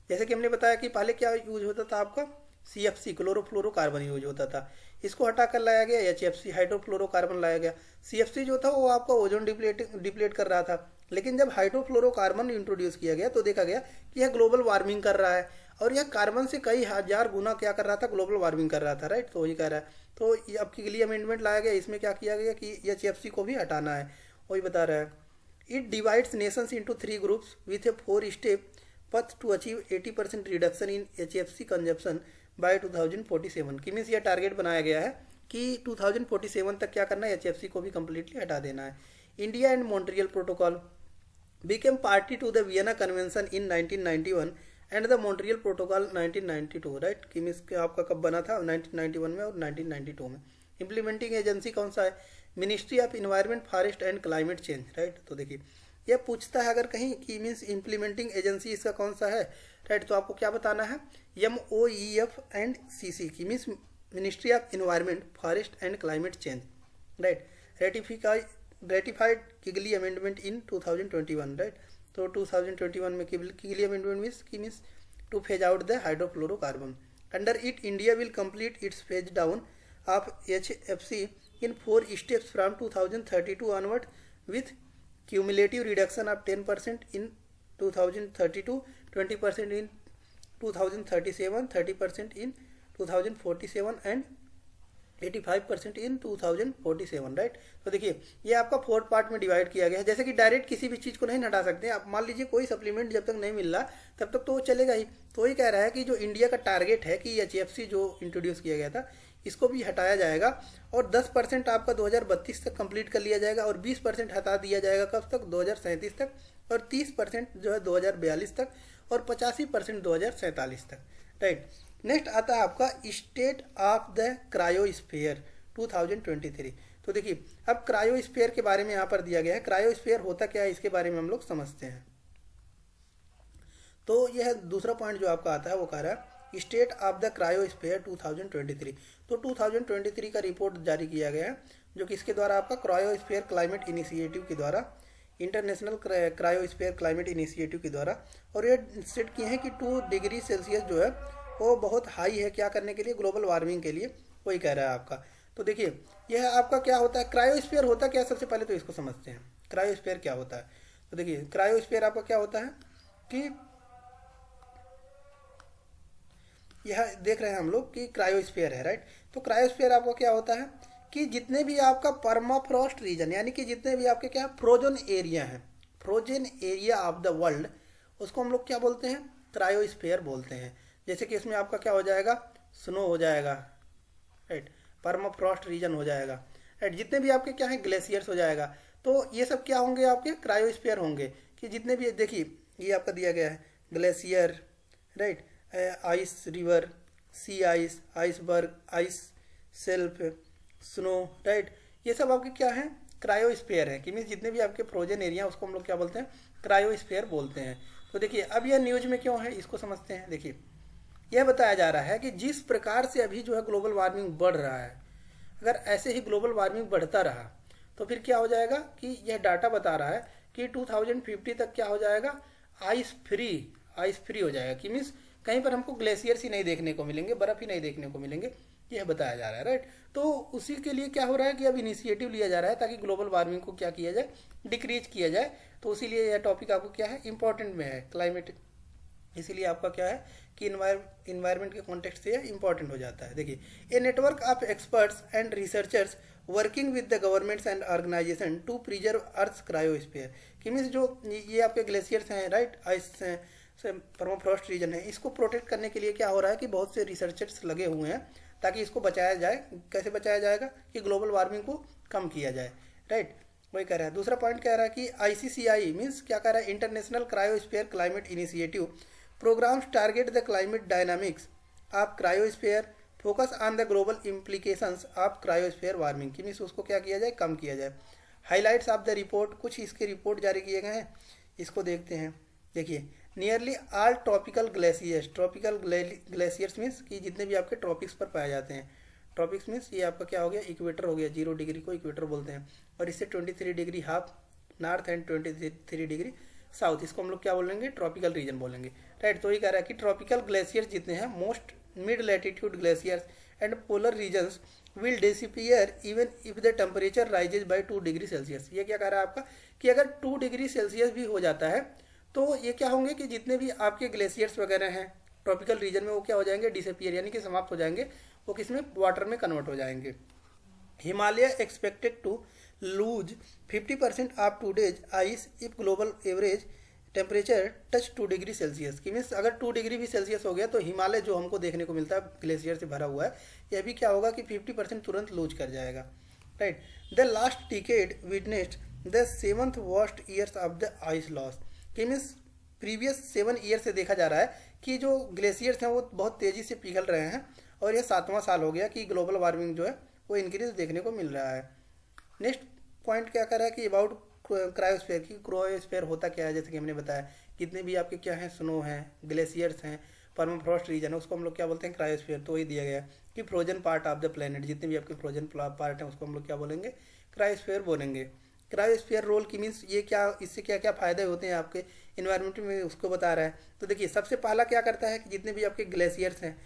जैसे कि हमने बताया कि पहले क्या यूज होता था आपका, CFC क्लोरोफ्लोरोकार्बन यूज होता था, इसको हटाकर लाया गया HFC हाइड्रोफ्लोरोकार्बन लाया गया। CFC जो था वो आपका ओजोन डिप्लेट कर रहा था, लेकिन जब हाइड्रोफ्लोरोकार्बन इंट्रोड्यूस किया गया तो देखा गया कि यह ग्लोबल वार्मिंग कर रहा है, और यह कार्बन से कई हजार गुना क्या कर रहा था, ग्लोबल वार्मिंग कर रहा था, राइट। तो वही कह रहा है। तो अब के लिए अमेंडमेंट लाया गया, इसमें क्या किया गया कि HFC को भी हटाना है, वही बता रहा है। It divides nations into 3 groups with a 4 step path to achieve 80% reduction in HFC consumption by 2047, कि मीन्स यह टारगेट बनाया गया है कि 2047 तक क्या करना है, HFC को भी कम्प्लीटली हटा देना है। India and Montreal Protocol became party to the Vienna Convention in 1991 and the Montreal Protocol 1992, right. कि मीन्स आपका कब बना था, 1991 में और 1992 में। इम्प्लीमेंटिंग एजेंसी कौन सा है, ministry of environment forest and climate change, right. तो देखिए यह पूछता है अगर कहीं कि मीन्स इम्प्लीमेंटिंग एजेंसी इसका कौन सा है, राइट। तो आपको क्या बताना है, MOEF एंड CC, की means ministry of environment forest and climate change, right. Ratified Kigali amendment in 2021, right. तो 2021 में Kigali amendment means to phase out the hydrofluorocarbon. Under it India will complete its phase down of HFC in 4 steps from 2032 onward, with cumulative reduction of 10% in 2032, 20% in 2037, 30% in 2047 and 85% in 2047, right. तो देखिए ये आपका 4 part में divide किया गया है। जैसे कि डायरेक्ट किसी भी चीज़ को नहीं हटा सकते आप, मान लीजिए कोई सप्लीमेंट जब तक नहीं मिल रहा तब तक तो वो चलेगा ही। तो ही कह रहा है कि जो इंडिया का टारगेट है कि HFC जो इंट्रोड्यूस किया गया था इसको भी हटाया जाएगा, और 10% आपका 2032 तक कंप्लीट कर लिया जाएगा, और 20% हटा दिया जाएगा कब तक, 2037 तक, और 30% जो है 2042 तक, और 85% 2047 तक, राइट। नेक्स्ट आता है आपका स्टेट ऑफ द क्रायोस्फीयर 2023। तो देखिए अब क्रायोस्फीयर के बारे में यहाँ पर दिया गया है। क्रायोस्फीयर होता क्या है इसके बारे में हम लोग समझते हैं। तो यह दूसरा पॉइंट जो आपका आता है वो कह रहा है स्टेट ऑफ द क्रायोस्फीयर 2023। तो 2023 का रिपोर्ट जारी किया गया है, जो कि इसके द्वारा आपका क्रायोस्फीयर क्लाइमेट इनिशिएटिव के द्वारा, इंटरनेशनल क्रायोस्फीयर क्लाइमेट इनिशिएटिव के द्वारा, और ये सेट किए हैं कि 2 डिग्री सेल्सियस जो है वो बहुत हाई है क्या करने के लिए, ग्लोबल वार्मिंग के लिए, वही कह रहा है आपका। तो देखिए यह आपका क्या होता है, क्रायोस्फीयर होता क्या, सबसे पहले तो इसको समझते हैं क्रायोस्फीयर क्या होता है। तो देखिए क्रायोस्फीयर आपका क्या होता है कि यह देख रहे हैं हम लोग कि क्रायोस्फीयर है, राइट। तो क्रायोस्फीयर आपको क्या होता है कि जितने भी आपका परमाफ्रॉस्ट रीजन, यानी कि जितने भी आपके क्या फ्रोजन एरिया हैं, frozen area of the world, उसको हम लोग क्या बोलते हैं, क्रायोस्फीयर बोलते हैं। जैसे कि इसमें आपका क्या हो जाएगा, स्नो हो जाएगा, राइट, परमाफ्रॉस्ट रीजन हो जाएगा, राइट। जितने भी आपके क्या हैं ग्लेशियर्स हो जाएगा। तो ये सब क्या होंगे आपके क्रायोस्फीयर होंगे, कि जितने भी देखिए ये आपका दिया गया है glacier, right, ice river, sea ice, iceberg, ice shelf, snow, right. ये सब आपके क्या हैं क्रायोस्फीयर है, कि मीन्स जितने भी आपके फ्रोजन एरिया उसको हम लोग क्या बोलते हैं, क्रायोस्फीयर बोलते हैं। तो देखिए अब यह न्यूज में क्यों है इसको समझते हैं। देखिए यह बताया जा रहा है कि जिस प्रकार से अभी जो है ग्लोबल वार्मिंग बढ़ रहा है, अगर ऐसे ही ग्लोबल वार्मिंग बढ़ता रहा तो फिर क्या हो जाएगा कि यह डाटा बता रहा है कि 2050 तक क्या हो जाएगा, आइस फ्री हो जाएगा, कि मीन्स कहीं पर हमको ग्लेशियर्स ही नहीं देखने को मिलेंगे, बर्फ ही नहीं देखने को मिलेंगे, यह बताया जा रहा है, राइट। तो उसी के लिए क्या हो रहा है कि अब इनिशिएटिव लिया जा रहा है ताकि ग्लोबल वार्मिंग को क्या किया जाए, डिक्रीज किया जाए। तो इसीलिए यह टॉपिक आपको क्या है, इंपॉर्टेंट में है, क्लाइमेट, इसीलिए आपका क्या है कि इन्वायरमेंट के कॉन्टेक्स्ट से इंपॉर्टेंट हो जाता है। देखिए a network of experts and researchers working with the governments and organisation to preserve earth cryosphere, कि मीन्स जो ये आपके ग्लेशियर्स हैं, राइट, आइस हैं, परमाफ्रॉस्ट रीजन है, इसको प्रोटेक्ट करने के लिए क्या हो रहा है कि बहुत से रिसर्चर्स लगे हुए हैं ताकि इसको बचाया जाए। कैसे बचाया जाएगा कि ग्लोबल वार्मिंग को कम किया जाए, राइट, वही कह रहा है। दूसरा पॉइंट कह रहा है कि ICCI मीन्स क्या कह रहा है, International Cryosphere Climate Initiative programmes target the climate dynamics of cryosphere, focus on the global implications of cryosphere warming, कि मीन्स उसको क्या किया जाए, कम किया जाए। हाईलाइट्स ऑफ द रिपोर्ट, कुछ इसके रिपोर्ट जारी किए गए हैं, इसको देखते हैं। देखिए, nearly all tropical glaciers means कि जितने भी आपके ट्रॉपिक्स पर पाए जाते हैं, ट्रॉपिक्स मीन्स ये आपका क्या हो गया, इक्वेटर हो गया, 0 डिग्री को इक्वेटर बोलते हैं, और इससे 23 degree half north and 23 degree south, इसको हम लोग क्या बोलेंगे, ट्रॉपिकल रीजन बोलेंगे, राइट। तो ये कह रहा है कि ट्रॉपिकल ग्लेशियर्स जितने हैं, most mid latitude glaciers and polar regions will disappear even if the temperature rises by 2 degree Celsius. ये क्या कह रहा है आपका कि अगर 2 डिग्री सेल्सियस भी हो जाता है तो ये क्या होंगे कि जितने भी आपके ग्लेशियर्स वगैरह हैं ट्रॉपिकल रीजन में वो क्या हो जाएंगे, डिसअपीयर यानी कि समाप्त हो जाएंगे, वो किस में, वाटर में कन्वर्ट हो जाएंगे। Himalaya expected to lose 50% of today's ice if global average temperature touch 2 degree Celsius, की मीन्स अगर 2 डिग्री भी सेल्सियस हो गया तो हिमालय जो हमको देखने को मिलता है ग्लेशियर से भरा हुआ है, यह भी क्या होगा कि 50% तुरंत लूज कर जाएगा, right. The last decade witnessed the 7th worst years of the ice loss, कि मीन्स प्रीवियस 7 ईयर से देखा जा रहा है कि जो ग्लेशियर्स हैं वो बहुत तेज़ी से पिघल रहे हैं, और यह 7वां साल हो गया कि ग्लोबल वार्मिंग जो है वो इंक्रीज देखने को मिल रहा है। नेक्स्ट पॉइंट क्या कर रहा है कि अबाउट क्रायोस्फीयर, की क्रायोस्फीयर होता क्या है, जैसे कि हमने बताया कितने भी आपके क्या हैं, स्नो हैं, ग्लेशियर्स हैं, परमाफ्रॉस्ट रीजन है, उसको हम लोग क्या बोलते हैं, क्रायोस्फीयर। तो वही दिया गया है कि frozen part of the planet, जितने भी आपके फ्रोजन पार्ट हैं उसको हम लोग क्या बोलेंगे, क्रायोस्फीयर बोलेंगे। क्रायोस्फीयर रोल की मीन्स ये क्या, इससे क्या क्या फ़ायदे होते हैं आपके इन्वायरमेंट में, उसको बता रहा है। तो देखिए, सबसे पहला क्या करता है कि जितने भी आपके ग्लेशियर्स हैं,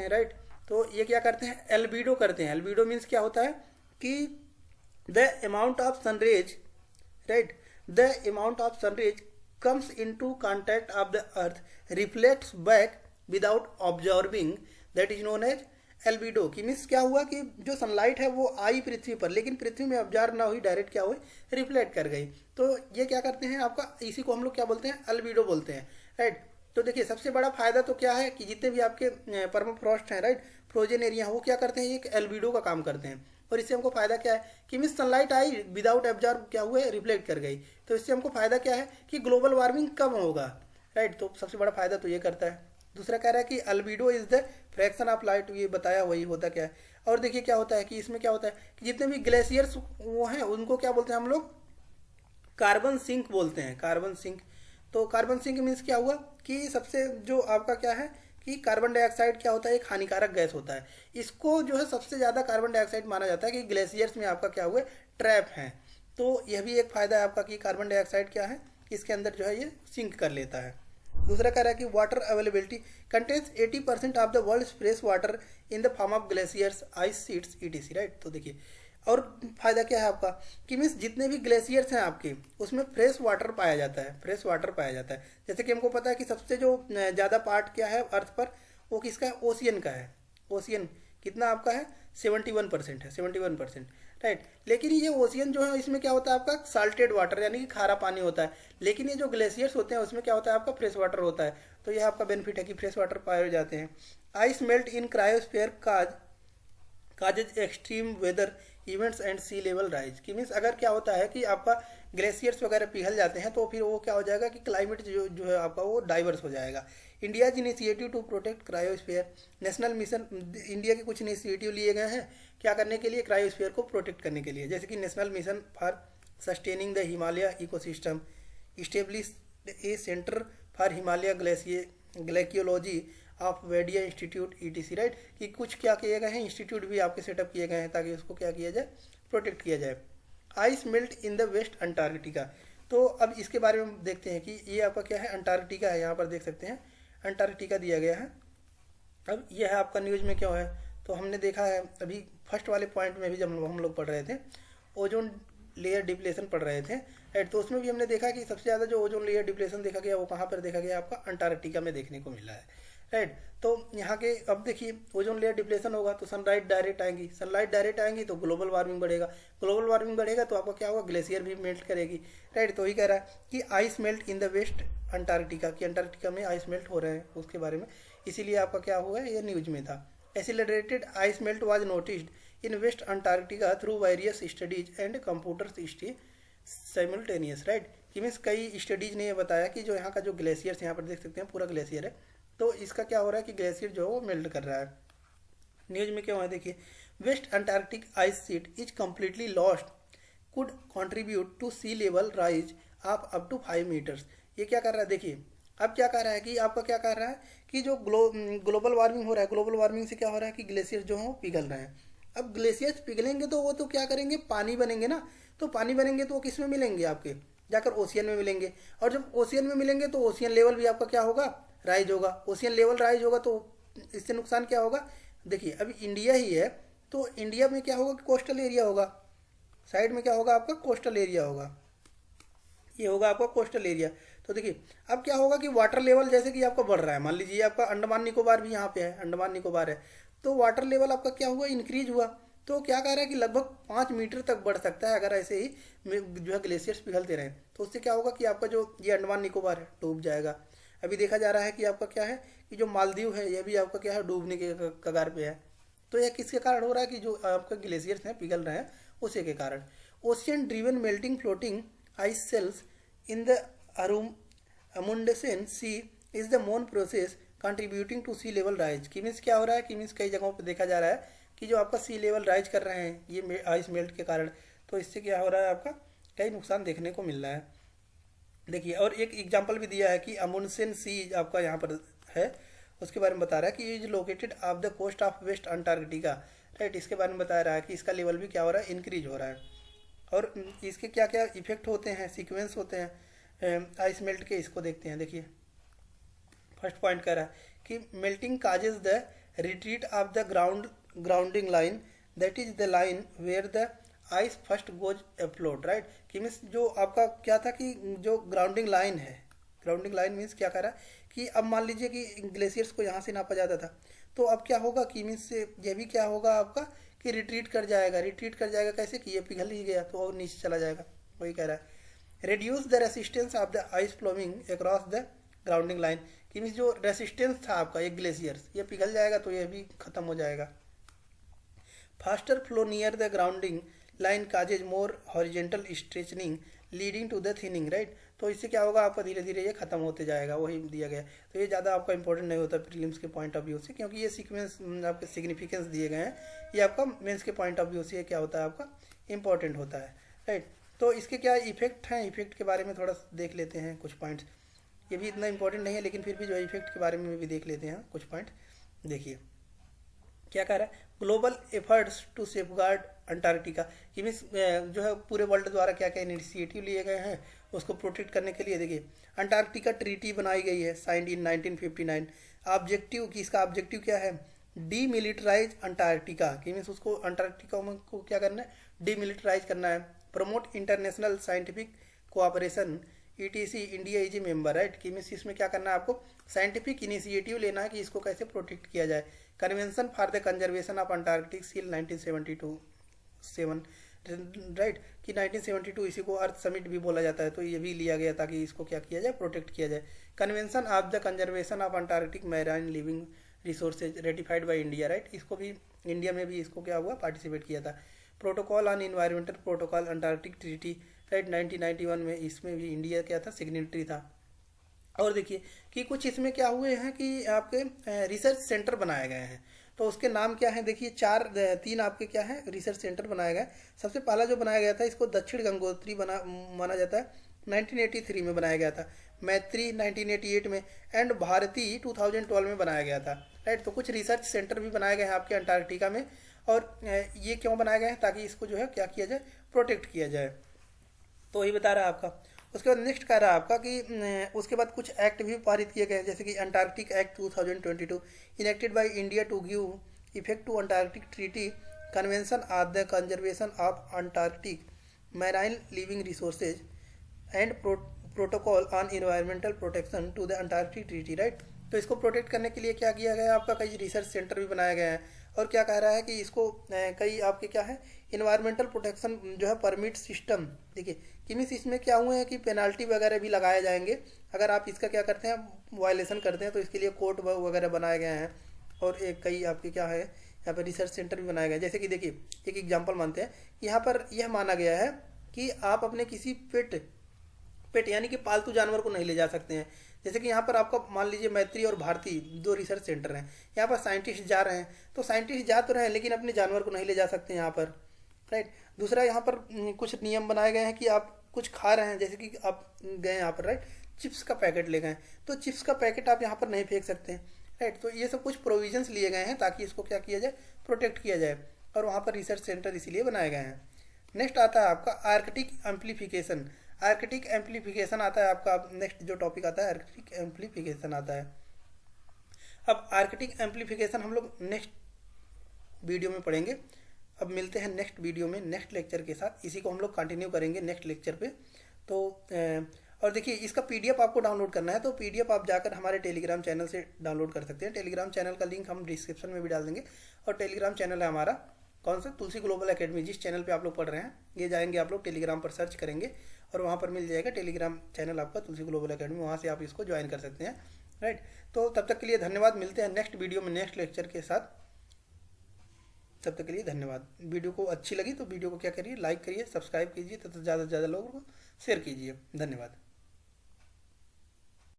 राइट, तो ये क्या करते हैं, एल्बीडो करते हैं। एल्बीडो मीन्स क्या होता है कि the amount of sunrays, right, the amount of sunrays comes into contact of the earth reflects back without absorbing, that is known as albedo. की मीन्स क्या हुआ कि जो सनलाइट है वो आई पृथ्वी पर, लेकिन पृथ्वी में ऑब्जर्व ना हुई, डायरेक्ट क्या हुई, रिफ्लेक्ट कर गई। तो ये क्या करते हैं आपका, इसी को हम लोग क्या बोलते हैं, एल्बीडो बोलते हैं, राइट। तो देखिए, सबसे बड़ा फायदा तो क्या है कि जितने भी आपके परमाफ्रॉस्ट हैं, राइट, फ्रोजन एरिया, वो क्या करते हैं, एक एल्बीडो का काम करते हैं। और इससे हमको फायदा क्या है कि मीन्स सनलाइट आई विदाउट एब्जॉर्ब क्या हुए, रिफ्लेक्ट कर गई। तो इससे हमको फायदा क्या है कि ग्लोबल वार्मिंग कम होगा, राइट। तो सबसे बड़ा फायदा तो ये करता है। दूसरा कह रहा है कि albedo is the fraction of light, ये बताया वही होता क्या है। और देखिए क्या होता है कि इसमें क्या होता है कि जितने भी ग्लेशियर्स वो हैं उनको क्या बोलते हैं हम लोग, कार्बन सिंक बोलते हैं, कार्बन सिंक। तो कार्बन सिंक मीन्स क्या हुआ कि सबसे जो आपका क्या है कि कार्बन डाइऑक्साइड क्या होता है, एक हानिकारक गैस होता है। इसको जो है सबसे ज़्यादा कार्बन डाइऑक्साइड माना जाता है कि ग्लेशियर्स में आपका क्या हुआ, ट्रैप है। तो यह भी एक फ़ायदा है आपका कि कार्बन डाइऑक्साइड क्या है, इसके अंदर जो है ये सिंक कर लेता है। दूसरा कह रहा है कि water availability contains 80% of the world fresh water in the form of glaciers, ice sheets ETC, right. तो देखिए, और फायदा क्या है आपका कि मीन्स जितने भी ग्लेशियर्स हैं आपके उसमें फ्रेश वाटर पाया जाता है, फ्रेश वाटर पाया जाता है। जैसे कि हमको पता है कि सबसे जो ज़्यादा पार्ट क्या है अर्थ पर, वो किसका है, ओशियन का है। ओशियन कितना आपका है, 71% है, 71%, राइट। लेकिन ये ओशियन जो है इसमें क्या होता है आपका, साल्टेड वाटर यानी कि खारा पानी होता है। लेकिन ये जो ग्लेशियर्स होते हैं उसमें क्या होता है आपका, फ्रेश वाटर होता है। तो यह आपका बेनिफिट है कि फ्रेश वाटर पाए जाते हैं। Ice melt in cryosphere causes extreme weather events and sea level rise, की मीन्स अगर क्या होता है कि आपका ग्लेशियर्स वगैरह पिघल जाते हैं तो फिर वो क्या हो जाएगा कि क्लाइमेट जो है आपका वो डाइवर्स हो जाएगा। India initiative to protect cryosphere, national mission, India के कुछ इनिशिएटिव लिए गए हैं क्या करने के लिए, क्रायोस्फीयर को प्रोटेक्ट करने के लिए। जैसे कि national mission for sustaining the Himalaya ecosystem, establish a centre for Himalaya glaciology of Wadia institute ETC, right. कि कुछ क्या किए गए हैं, इंस्टीट्यूट भी आपके सेटअप किए गए हैं ताकि उसको क्या किया जाए, प्रोटेक्ट किया जाए। Ice melt in the West Antarctica, तो अब इसके बारे में देखते हैं कि ये आपका क्या है, अंटार्कटिका है, यहाँ पर देख सकते हैं अंटार्कटिका दिया गया है। अब यह है आपका न्यूज़ में क्यों है, तो हमने देखा है अभी फर्स्ट वाले पॉइंट में भी जब हम लोग पढ़ रहे थे ओजोन लेयर डिप्लेशन पढ़ रहे थे, राइट। तो उसमें भी हमने देखा कि सबसे ज़्यादा जो ओजोन लेयर डिप्लेशन देखा गया वो कहाँ पर देखा गया, आपका अंटार्कटिका में देखने को मिला है, राइट। तो यहाँ के अब देखिए ओजोन लेयर डिप्लेशन होगा तो सनलाइट डायरेक्ट आएंगी, सनलाइट डायरेक्ट आएंगी तो ग्लोबल वार्मिंग बढ़ेगा, ग्लोबल वार्मिंग बढ़ेगा तो आपका क्या होगा, ग्लेशियर भी मेल्ट करेगी, राइट। तो वही कह रहा है कि ice melt in the West Antarctica, कि अंटार्कटिका में आइस मेल्ट हो रहे हैं उसके बारे में, इसीलिए आपका क्या हुआ ये न्यूज में था। Accelerated ice melt was noticed in West Antarctica through various studies and computer simultaneous, right. कि मीन्स कई स्टडीज ने ये बताया कि जो यहाँ का जो ग्लेशियर्स यहाँ पर देख सकते हैं पूरा ग्लेशियर है, तो इसका क्या हो रहा है कि ग्लेशियर जो है वो मेल्ट कर रहा है। न्यूज में क्या हुआ है देखिए, West Antarctic ice sheet is completely lost could contribute to sea level rise of up to 5 metres. ये क्या कर रहा है देखिए, अब क्या कर रहा है कि आपका क्या कर रहा है कि जो ग्लोबल वार्मिंग हो रहा है, ग्लोबल वार्मिंग से क्या हो रहा है कि ग्लेशियर जो है वो पिघल रहे हैं। अब ग्लेशियर्स पिघलेंगे तो वो तो क्या करेंगे, पानी बनेंगे ना, तो पानी बनेंगे तो वो किस में मिलेंगे, आपके जाकर ओशियन में मिलेंगे, और जब ओशियन में मिलेंगे तो ओशियन लेवल भी आपका क्या होगा, राइज होगा। ओशियन लेवल राइज होगा तो इससे नुकसान क्या होगा, देखिए अभी इंडिया ही है तो इंडिया में क्या होगा कि कोस्टल एरिया होगा, साइड में क्या होगा आपका कोस्टल एरिया होगा, ये होगा आपका कोस्टल एरिया। तो देखिए अब क्या होगा कि वाटर लेवल जैसे कि आपका बढ़ रहा है, मान लीजिए आपका अंडमान निकोबार भी यहाँ पे है, अंडमान निकोबार है, तो वाटर लेवल आपका क्या हुआ, इंक्रीज हुआ, तो क्या कह रहा है कि लगभग 5 मीटर तक बढ़ सकता है अगर ऐसे ही जो है ग्लेशियर्स पिघलते रहें। तो उससे क्या होगा कि आपका जो ये अंडमान निकोबार है डूब जाएगा। अभी देखा जा रहा है कि आपका क्या है कि जो मालदीव है ये भी आपका क्या है डूबने के कगार पे है। तो यह किसके कारण हो रहा है कि जो आपका ग्लेशियर्स हैं पिघल रहे हैं उसी के कारण। Ocean driven melting floating ice shelves in the Amundsen sea is the main process contributing to sea level rise. कि मीन्स क्या हो रहा है कि मीन्स कई जगहों पर देखा जा रहा है कि जो आपका सी लेवल राइज कर रहे हैं ये आइस मेल्ट के कारण, तो इससे क्या हो रहा है आपका कई नुकसान देखने को मिल रहा है। देखिए और एक एग्जांपल भी दिया है कि अमुंडसेन सी आपका यहाँ पर है, उसके बारे में बता रहा है कि is located off the coast of West Antarctica, right. इसके बारे में बता रहा है कि इसका लेवल भी क्या हो रहा है, इंक्रीज हो रहा है। और इसके क्या क्या इफेक्ट होते हैं, सीक्वेंस होते हैं आइस मेल्ट के, इसको देखते हैं। देखिए फर्स्ट पॉइंट कह रहा है कि melting causes the retreat of the grounding line, that is the line where the ice first goes upload, right. कि मीन्स जो आपका क्या था कि जो ग्राउंडिंग लाइन है, ग्राउंडिंग लाइन मीन्स क्या कह रहा है कि अब मान लीजिए कि ग्लेशियर्स को यहाँ से नापा जाता था, तो अब क्या होगा कि मीन्स ये भी क्या होगा आपका कि रिट्रीट कर जाएगा, रिट्रीट कर जाएगा कैसे कि ये पिघल ही गया तो और नीचे चला जाएगा, वही कह रहा है। Reduce the resistance of the ice flowing across the grounding line, कि मीन्स जो रेसिस्टेंस था आपका एक ग्लेशियर्स ये पिघल जाएगा तो ये भी खत्म हो जाएगा। Faster flow near the grounding line causes more horizontal stretching leading to the thinning, right. तो इससे क्या होगा आपका धीरे धीरे ये खत्म होते जाएगा, वही दिया गया। तो ये ज़्यादा आपका इंपॉर्टेंट नहीं होता प्रीलिम्स के पॉइंट ऑफ व्यू से, क्योंकि ये सीक्वेंस आपके सिग्निफिकेंस दिए गए हैं, ये आपका मेंस के पॉइंट ऑफ व्यू से क्या होता है आपका इंपॉर्टेंट होता है, राइट। तो इसके क्या इफेक्ट हैं, इफेक्ट के बारे में थोड़ा देख लेते हैं कुछ पॉइंट्स, ये भी इतना इंपॉर्टेंट नहीं है लेकिन फिर भी जो इफेक्ट के बारे में भी देख लेते हैं कुछ पॉइंट। देखिए क्या कह रहा है, global efforts to safeguard Antarctica, कि मीन्स जो है पूरे वर्ल्ड द्वारा क्या क्या इनिशिएटिव लिए गए हैं उसको प्रोटेक्ट करने के लिए। देखिए अंटार्कटिका ट्रीटी बनाई गई है साइंड इन 1959। ऑब्जेक्टिव कि इसका ऑब्जेक्टिव क्या है, डीमिलिटराइज अंटार्कटिका, कि मीन्स उसको अंटार्कटिका को क्या करना है, डीमिलिटराइज करना है। Promote international scientific cooperation ETC, India is a member, right. कि मीन्स इसमें क्या करना है आपको, साइंटिफिक इनिशिएटिव लेना है कि इसको कैसे प्रोटेक्ट किया जाए। Convention for the Conservation of Antarctic seal 1972 right, कि 1972 इसी को अर्थ समिट भी बोला जाता है, तो ये भी लिया गया ताकि इसको क्या किया जाए, प्रोटेक्ट किया जाए। Convention of the Conservation of Antarctic Marine Living resources ratified by India, right. इसको भी इंडिया में भी इसको क्या हुआ, पार्टिसिपेट किया था। Protocol on environmental protocol Antarctic Treaty, right, 1991 में, इसमें भी इंडिया क्या था, सिग्नेटरी था। और देखिए कि कुछ इसमें क्या हुए हैं कि आपके रिसर्च सेंटर बनाए गए हैं, तो उसके नाम क्या है, देखिए तीन आपके क्या है रिसर्च सेंटर बनाए गए। सबसे पहला जो बनाया गया था इसको दक्षिण गंगोत्री माना जाता है, 1983 में बनाया गया था। मैत्री 1988 में एंड भारती 2012 में बनाया गया था, राइट। तो कुछ रिसर्च सेंटर भी बनाए गए हैं आपके अंटार्कटिका में, और ये क्यों बनाए गए हैं, ताकि इसको जो है क्या किया जाए, प्रोटेक्ट किया जाए। तो वही बता रहा है आपका। उसके बाद नेक्स्ट कह रहा है आपका कि उसके बाद कुछ एक्ट भी पारित किए गए, जैसे कि Antarctic Act 2022 enacted by India to give effect to Antarctic Treaty Convention on the Conservation of Antarctic Marine Living Resources and Protocol on Environmental Protection to the Antarctic Treaty, right. तो इसको protect करने के लिए क्या किया गया है, आपका कई रिसर्च सेंटर भी बनाया गया है। और क्या कह रहा है कि इसको कई आपके क्या है, इन्वायरमेंटल प्रोटेक्शन जो है परमिट सिस्टम, देखिए कि मीन्स इसमें क्या हुआ है कि पेनाल्टी वगैरह भी लगाए जाएंगे अगर आप इसका क्या करते हैं, वायलेशन करते हैं। तो इसके लिए कोर्ट वगैरह बनाए गए हैं और एक कई आपके क्या है यहाँ पर रिसर्च सेंटर भी बनाए गए हैं। जैसे कि देखिए एक एग्जांपल मानते हैं, यहाँ पर यह माना गया है कि आप अपने किसी पेट यानी कि पालतू जानवर को नहीं ले जा सकते हैं। जैसे कि यहाँ पर आपका मान लीजिए मैत्री और भारती दो रिसर्च सेंटर हैं, यहाँ पर साइंटिस्ट जा रहे हैं, तो साइंटिस्ट जा तो रहे हैं लेकिन अपने जानवर को नहीं ले जा सकते यहाँ पर, राइट। दूसरा यहाँ पर कुछ नियम बनाए गए हैं कि आप कुछ खा रहे हैं, जैसे कि आप गए यहाँ पर, राइट, चिप्स का पैकेट ले गए, तो चिप्स का पैकेट आप यहाँ पर नहीं फेंक सकते, राइट। तो ये सब कुछ प्रोविजंस लिए गए हैं ताकि इसको क्या किया जाए, प्रोटेक्ट किया जाए, और वहाँ पर रिसर्च सेंटर इसीलिए बनाए गए हैं। नेक्स्ट आता है आपका आर्कटिक एम्प्लीफिकेशन। आर्कटिक एम्प्लीफिकेशन आता है आपका, नेक्स्ट जो टॉपिक आता है आर्कटिक एम्प्लीफिकेशन आता है। अब आर्कटिक एम्प्लीफिकेशन हम लोग नेक्स्ट वीडियो में पढ़ेंगे। अब मिलते हैं नेक्स्ट वीडियो में नेक्स्ट लेक्चर के साथ, इसी को हम लोग कंटिन्यू करेंगे नेक्स्ट लेक्चर पे। तो और देखिए इसका पीडीएफ आपको डाउनलोड करना है, तो पीडीएफ आप जाकर हमारे टेलीग्राम चैनल से डाउनलोड कर सकते हैं। टेलीग्राम चैनल का लिंक हम डिस्क्रिप्शन में भी डाल देंगे। और टेलीग्राम चैनल है हमारा कौन सा, तुलसी ग्लोबल एकेडमी, जिस चैनल पे आप लोग पढ़ रहे हैं, ये जाएंगे आप लोग टेलीग्राम पर सर्च करेंगे और वहाँ पर मिल जाएगा टेलीग्राम चैनल आपका तुलसी ग्लोबल एकेडमी, वहाँ से आप इसको ज्वाइन कर सकते हैं, राइट। तो तब तक के लिए धन्यवाद, मिलते हैं नेक्स्ट वीडियो में नेक्स्ट लेक्चर के साथ। तब तक के लिए धन्यवाद। वीडियो को अच्छी लगी तो वीडियो को क्या करिए, लाइक करिए, सब्सक्राइब कीजिए तथा ज़्यादा से ज़्यादा लोगों को शेयर कीजिए। धन्यवाद।